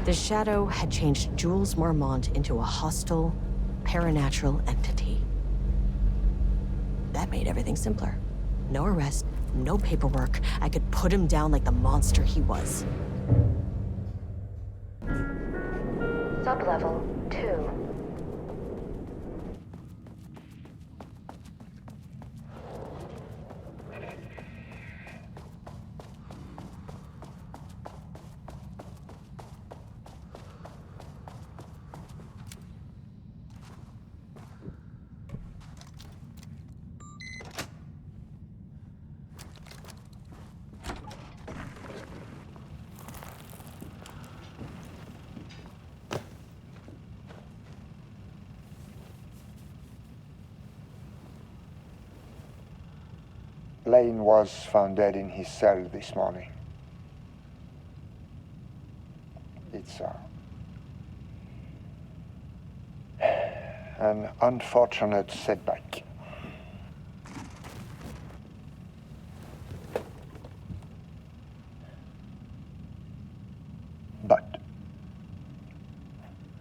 The Shadow had changed Jules Marmont into a hostile, paranatural entity. That made everything simpler. No arrest, no paperwork. I could put him down like the monster he was. Sublevel 2. Lane was found dead in his cell this morning. It's an unfortunate setback. But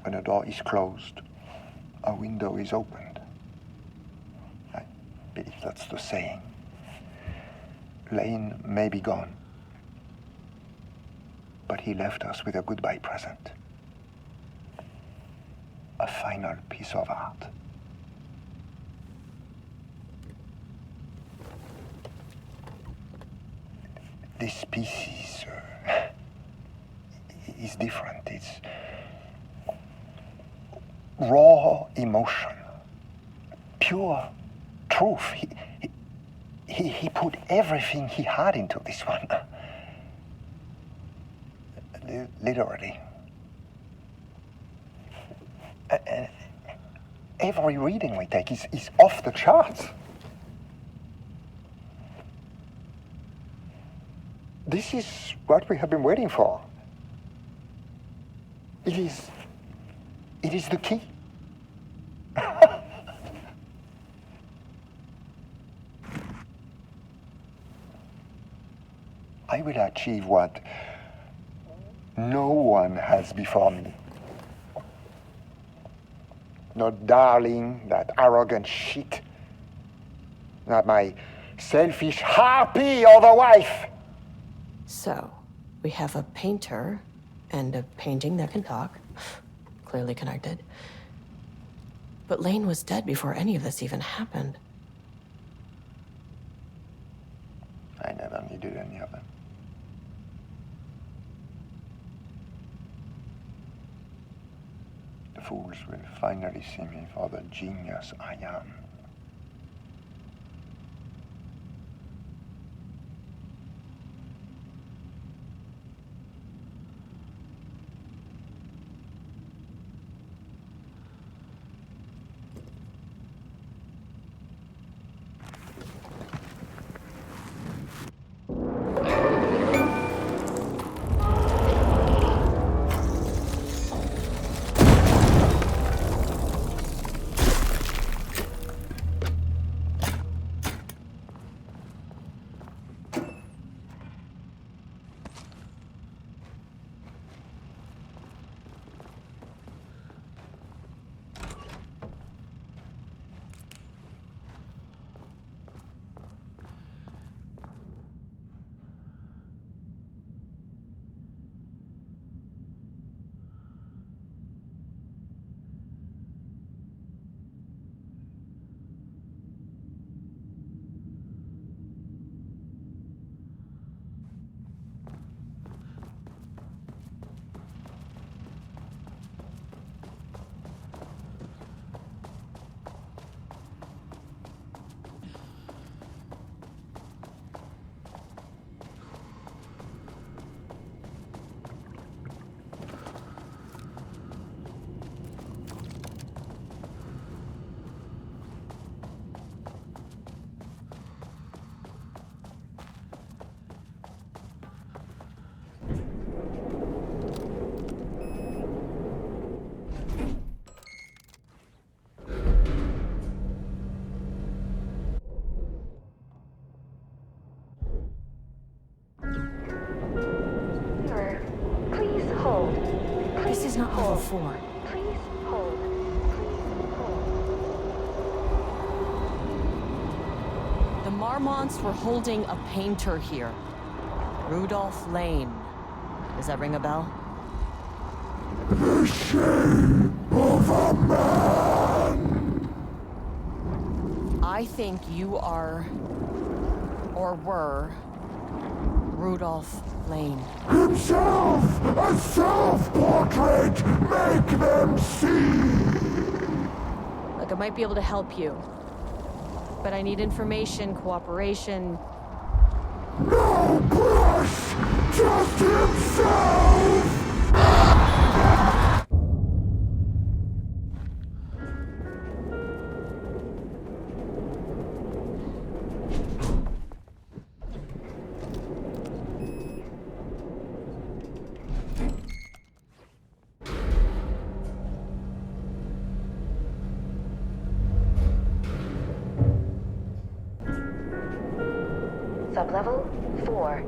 when a door is closed, a window is opened. I believe that's the saying. Lane may be gone, but he left us with a goodbye present. A final piece of art. This piece is different. It's raw emotion, pure truth. He put everything he had into this one. literally. Every reading we take is off the charts. This is what we have been waiting for. It is the key. I will achieve what no one has before me. Not darling, that arrogant shit. Not my selfish harpy or the wife. So, we have a painter and a painting that can talk. Clearly connected. But Lane was dead before any of this even happened. I never needed any of them. The fools will finally see me for the genius I am. This is not level 4. Please hold. The Marmonts were holding a painter here. Rudolph Lane. Does that ring a bell? The shape of a man. I think you are, or were, Rudolph Lane. Himself! A self-portrait! Make them see! Look, I might be able to help you. But I need information, cooperation. No brush! Just himself! Sublevel 4.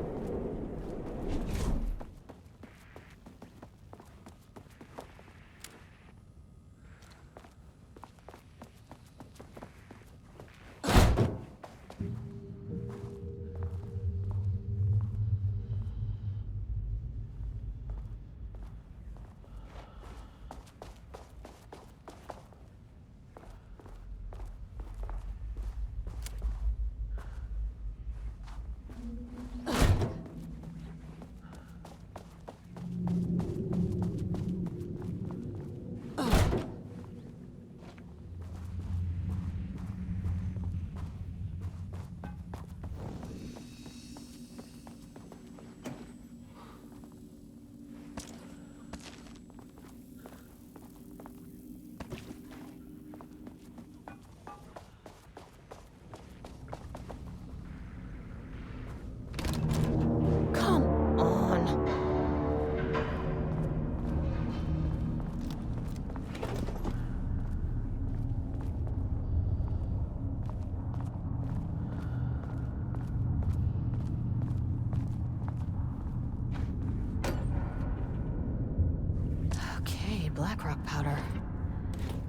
Blackrock powder.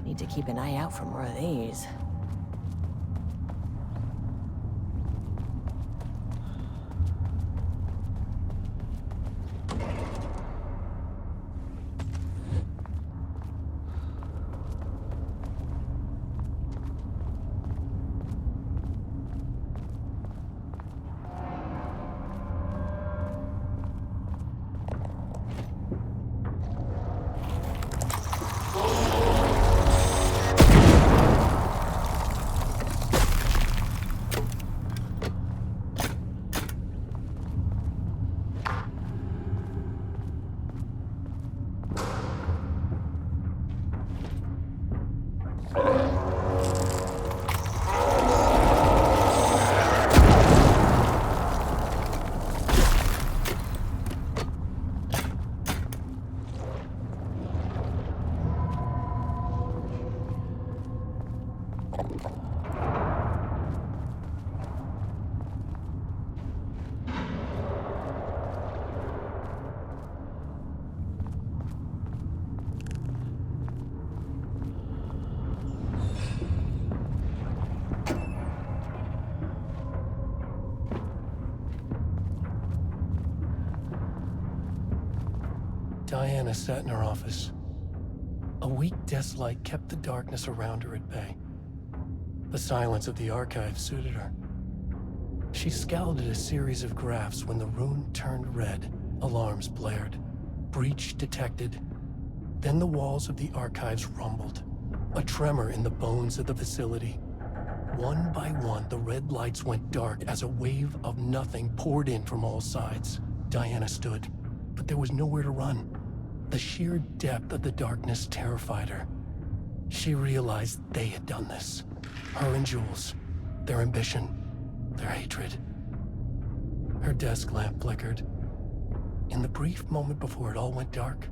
Need to keep an eye out for more of these. Diana sat in her office. A weak desk light kept the darkness around her at bay. The silence of the archive suited her. She scowled at a series of graphs when the rune turned red. Alarms blared. Breach detected. Then the walls of the archives rumbled. A tremor in the bones of the facility. One by one, the red lights went dark as a wave of nothing poured in from all sides. Diana stood, but there was nowhere to run. The sheer depth of the darkness terrified her. She realized they had done this. Her and Jules. Their ambition. Their hatred. Her desk lamp flickered. In the brief moment before it all went dark,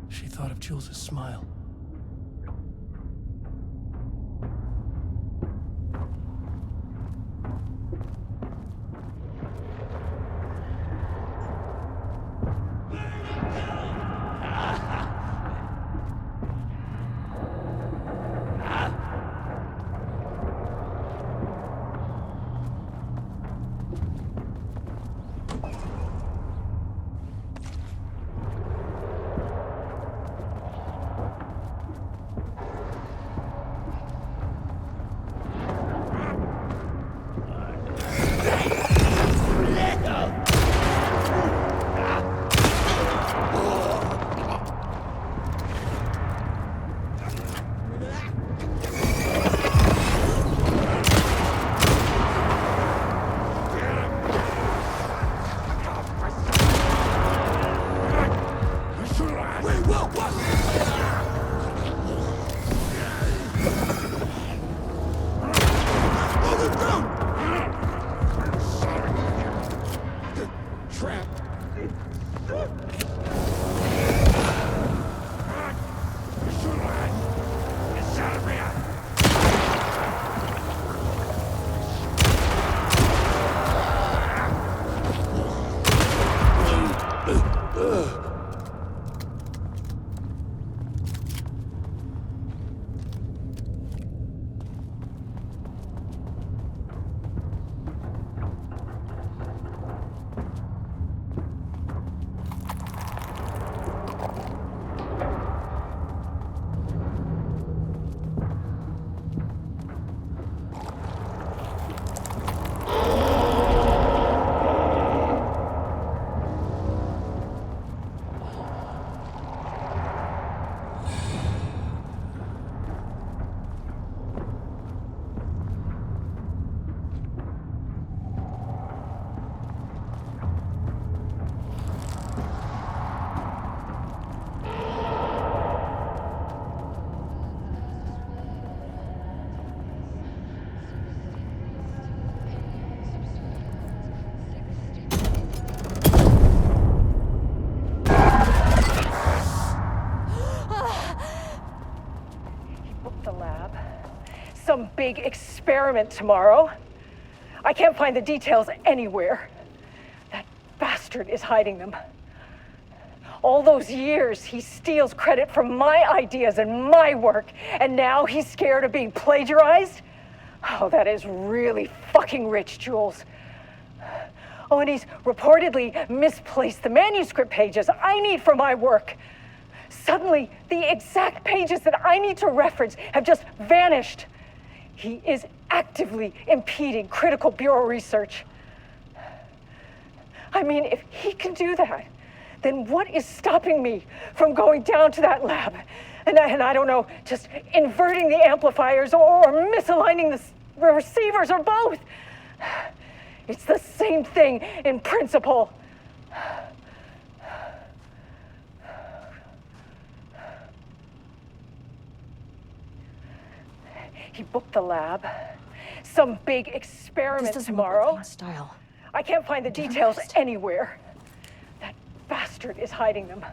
she thought of Jules' smile. Some big experiment tomorrow. I can't find the details anywhere. That bastard is hiding them. All those years, he steals credit for my ideas and my work, and now he's scared of being plagiarized? Oh, that is really fucking rich, Jules. Oh, and he's reportedly misplaced the manuscript pages I need for my work. Suddenly, the exact pages that I need to reference have just vanished. He is actively impeding critical bureau research. I mean, if he can do that, then what is stopping me from going down to that lab? And I don't know, just inverting the amplifiers or misaligning the receivers or both. It's the same thing in principle. He booked the lab. Some big experiment tomorrow. Style. I can't find the details anywhere. That bastard is hiding them.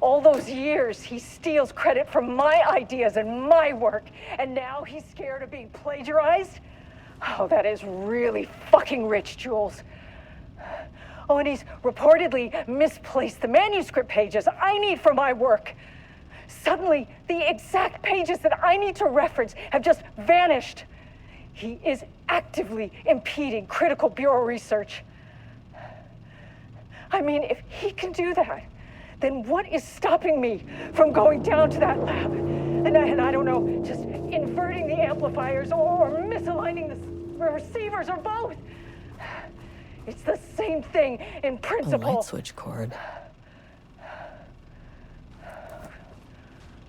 All those years, he steals credit for my ideas and my work, and now he's scared of being plagiarized? Oh, that is really fucking rich, Jules. Oh, and he's reportedly misplaced the manuscript pages I need for my work. Suddenly, the exact pages that I need to reference have just vanished. He is actively impeding critical bureau research. I mean, if he can do that, then what is stopping me from going down to that lab? And I don't know, just inverting the amplifiers or misaligning the receivers or both. It's the same thing in principle. A light switch cord.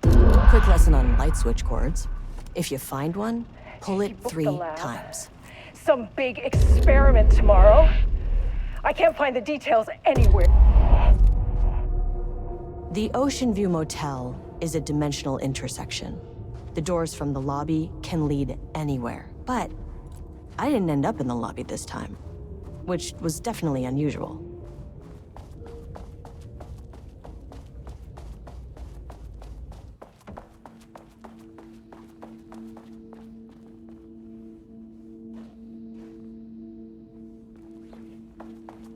Quick lesson on light switch cords. If you find one, pull it 3 times. Some big experiment tomorrow. I can't find the details anywhere. The Ocean View Motel is a dimensional intersection. The doors from the lobby can lead anywhere, but I didn't end up in the lobby this time, which was definitely unusual.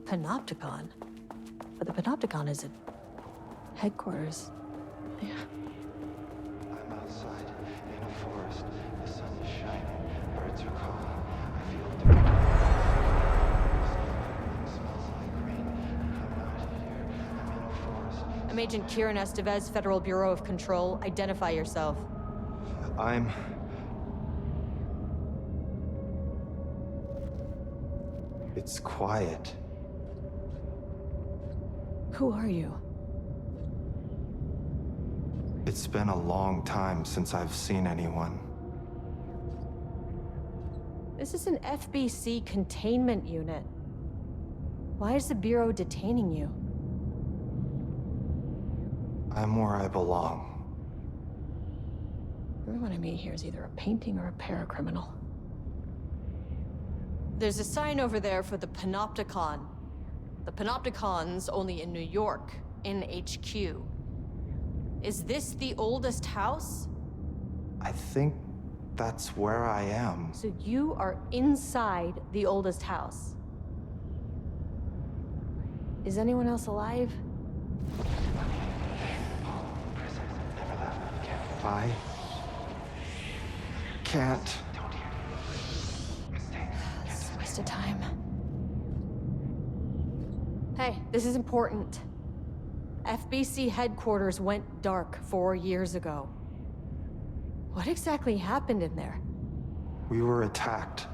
Panopticon? But the Panopticon is at headquarters. Yeah. I'm outside in a forest. The sun is shining. Birds are calling. I feel dirty. It smells like rain. I'm not here. I'm in a forest. I'm Agent Kieran Estevez, Federal Bureau of Control. Identify yourself. It's quiet. Who are you? It's been a long time since I've seen anyone. This is an FBC containment unit. Why is the Bureau detaining you? I'm where I belong. Everyone I meet here is either a painting or a paracriminal. There's a sign over there for the Panopticon. The Panopticon's only in New York, in HQ. Is this the oldest house? I think that's where I am. So you are inside the oldest house. Is anyone else alive? I can't. This is a waste of time. Hey, this is important. FBC headquarters went dark 4 years ago. What exactly happened in there? We were attacked.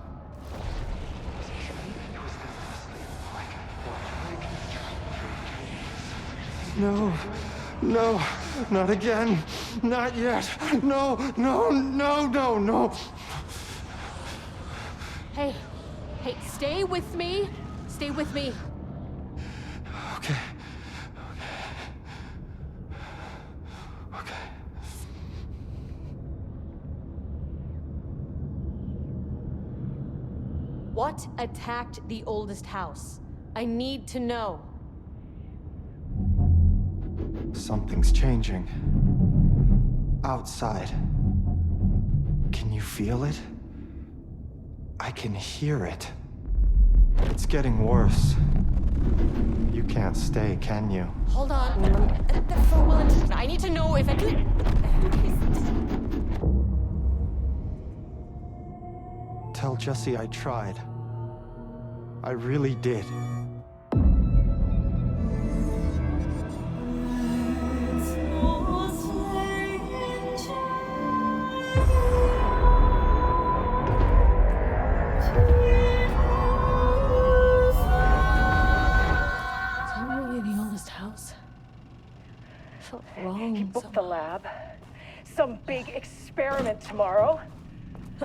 No, no, not again. Not yet. No, no, no, no, no. Hey, stay with me. Stay with me. Okay. What attacked the oldest house? I need to know. Something's changing. Outside. Can you feel it? I can hear it. It's getting worse. You can't stay, can you? Hold on. For one, I need to know if it. Tell Jesse I tried. I really did. He booked the lab. Some big experiment tomorrow.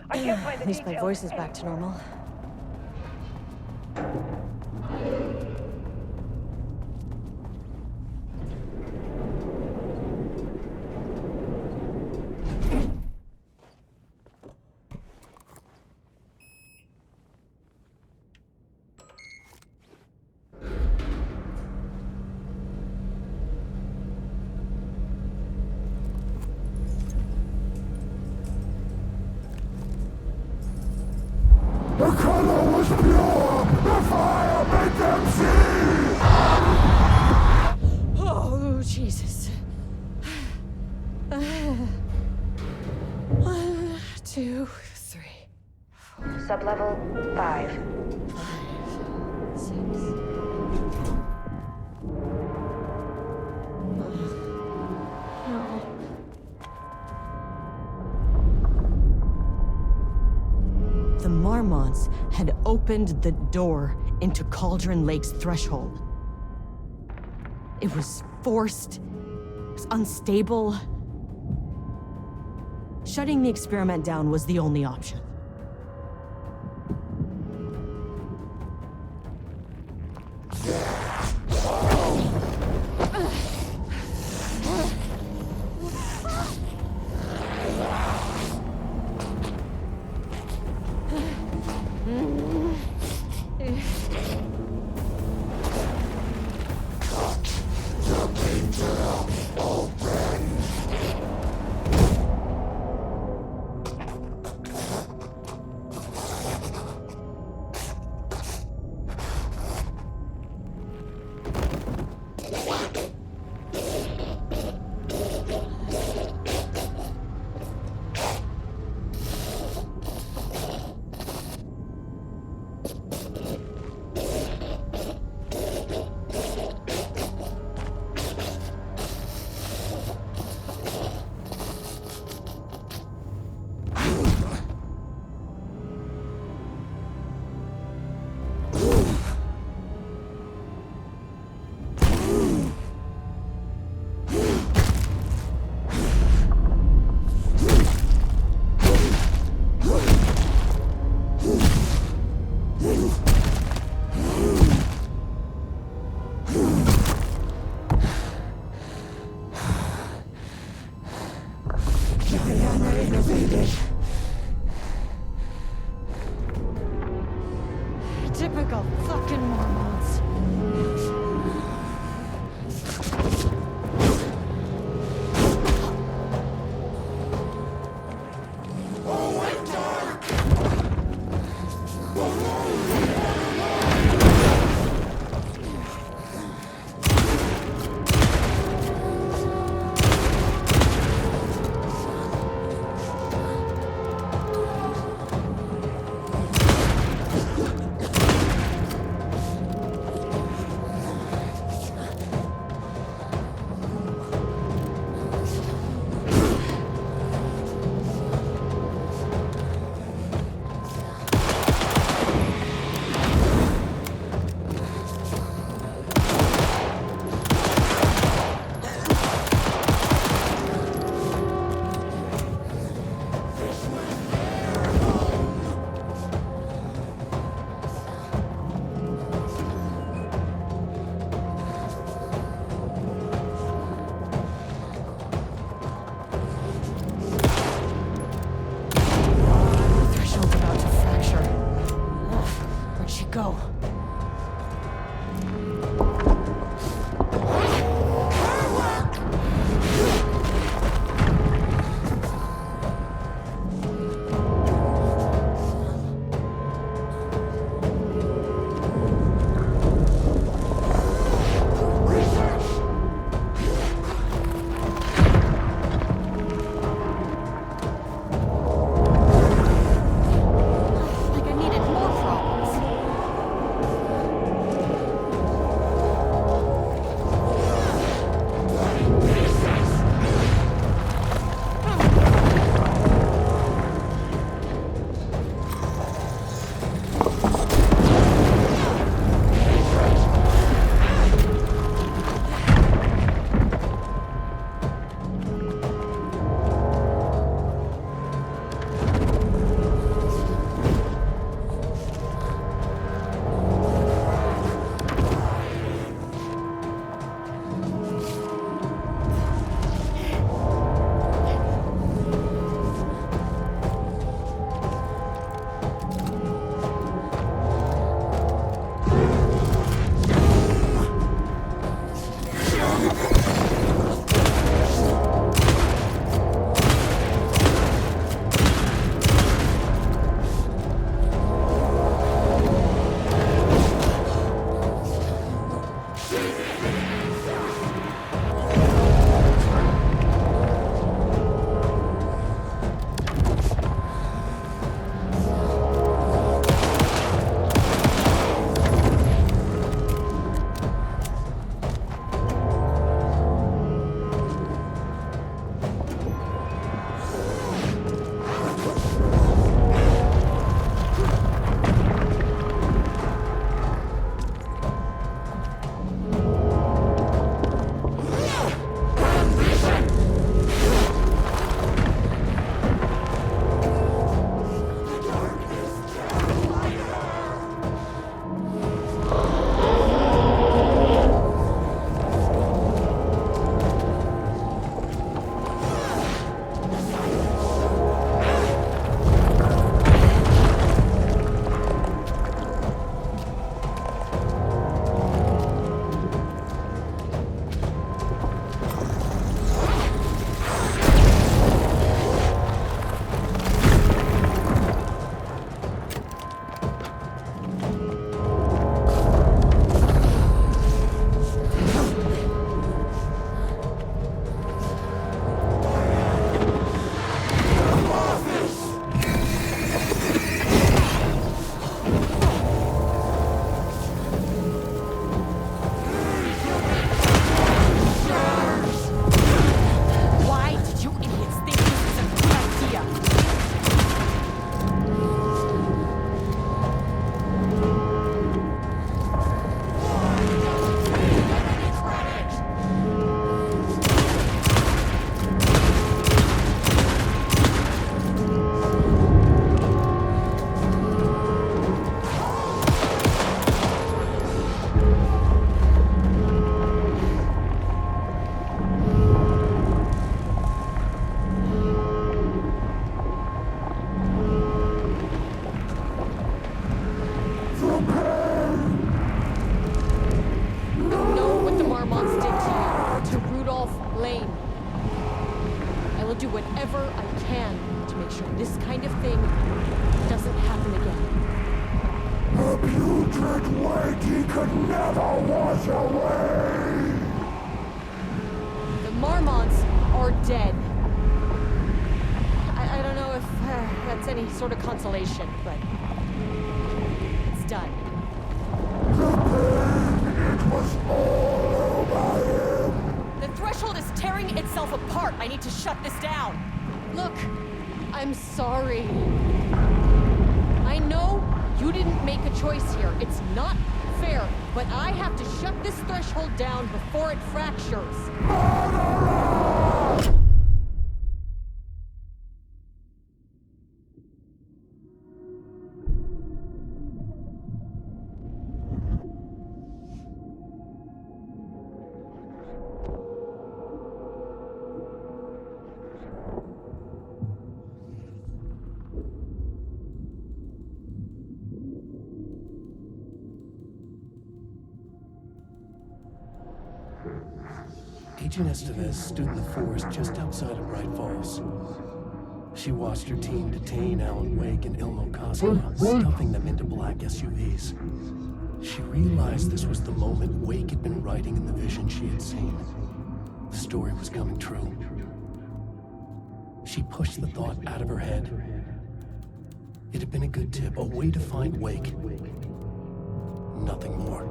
I can't find the At least my details. voice is back to normal. The color was pure! The fire made them see! Oh, Jesus. 1, 2, 3. Sublevel 5. 6. No. The Marmonts had opened the door into Cauldron Lake's threshold. It was forced, it was unstable. Shutting the experiment down was the only option. whatever I can to make sure this kind of thing doesn't happen again. A putrid weight he could never wash away! The Marmonts are dead. I don't know if that's any sort of consolation, but it's done. The pain, it was all over him! The threshold is tearing itself apart. I need to shut this down. Look, I'm sorry. I know you didn't make a choice here. It's not fair, but I have to shut this threshold down before it fractures. Agent Estevez stood in the forest just outside of Bright Falls. She watched her team detain Alan Wake and Ilmo Koskela, stuffing them into black SUVs. She realized this was the moment Wake had been writing in the vision she had seen. The story was coming true. She pushed the thought out of her head. It had been a good tip, a way to find Wake. Nothing more.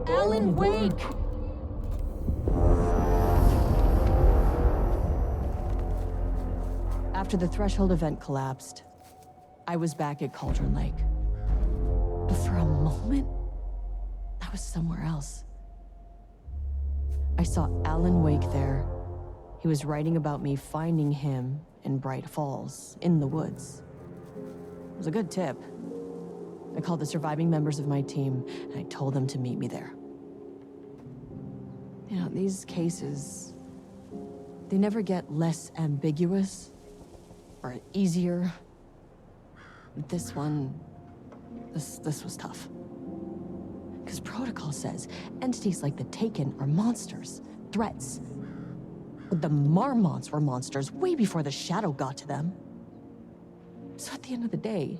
Alan Wake! After the threshold event collapsed, I was back at Cauldron Lake. But for a moment, I was somewhere else. I saw Alan Wake there. He was writing about me finding him in Bright Falls, in the woods. It was a good tip. I called the surviving members of my team, and I told them to meet me there. You know, these cases, they never get less ambiguous or easier. This one, this was tough. Because protocol says entities like the Taken are monsters, threats. But the Marmonts were monsters way before the Shadow got to them. So at the end of the day,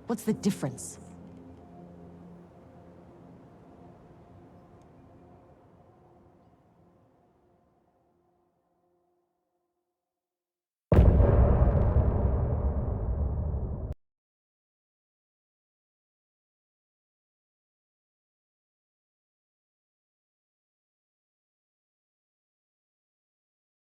what's the difference?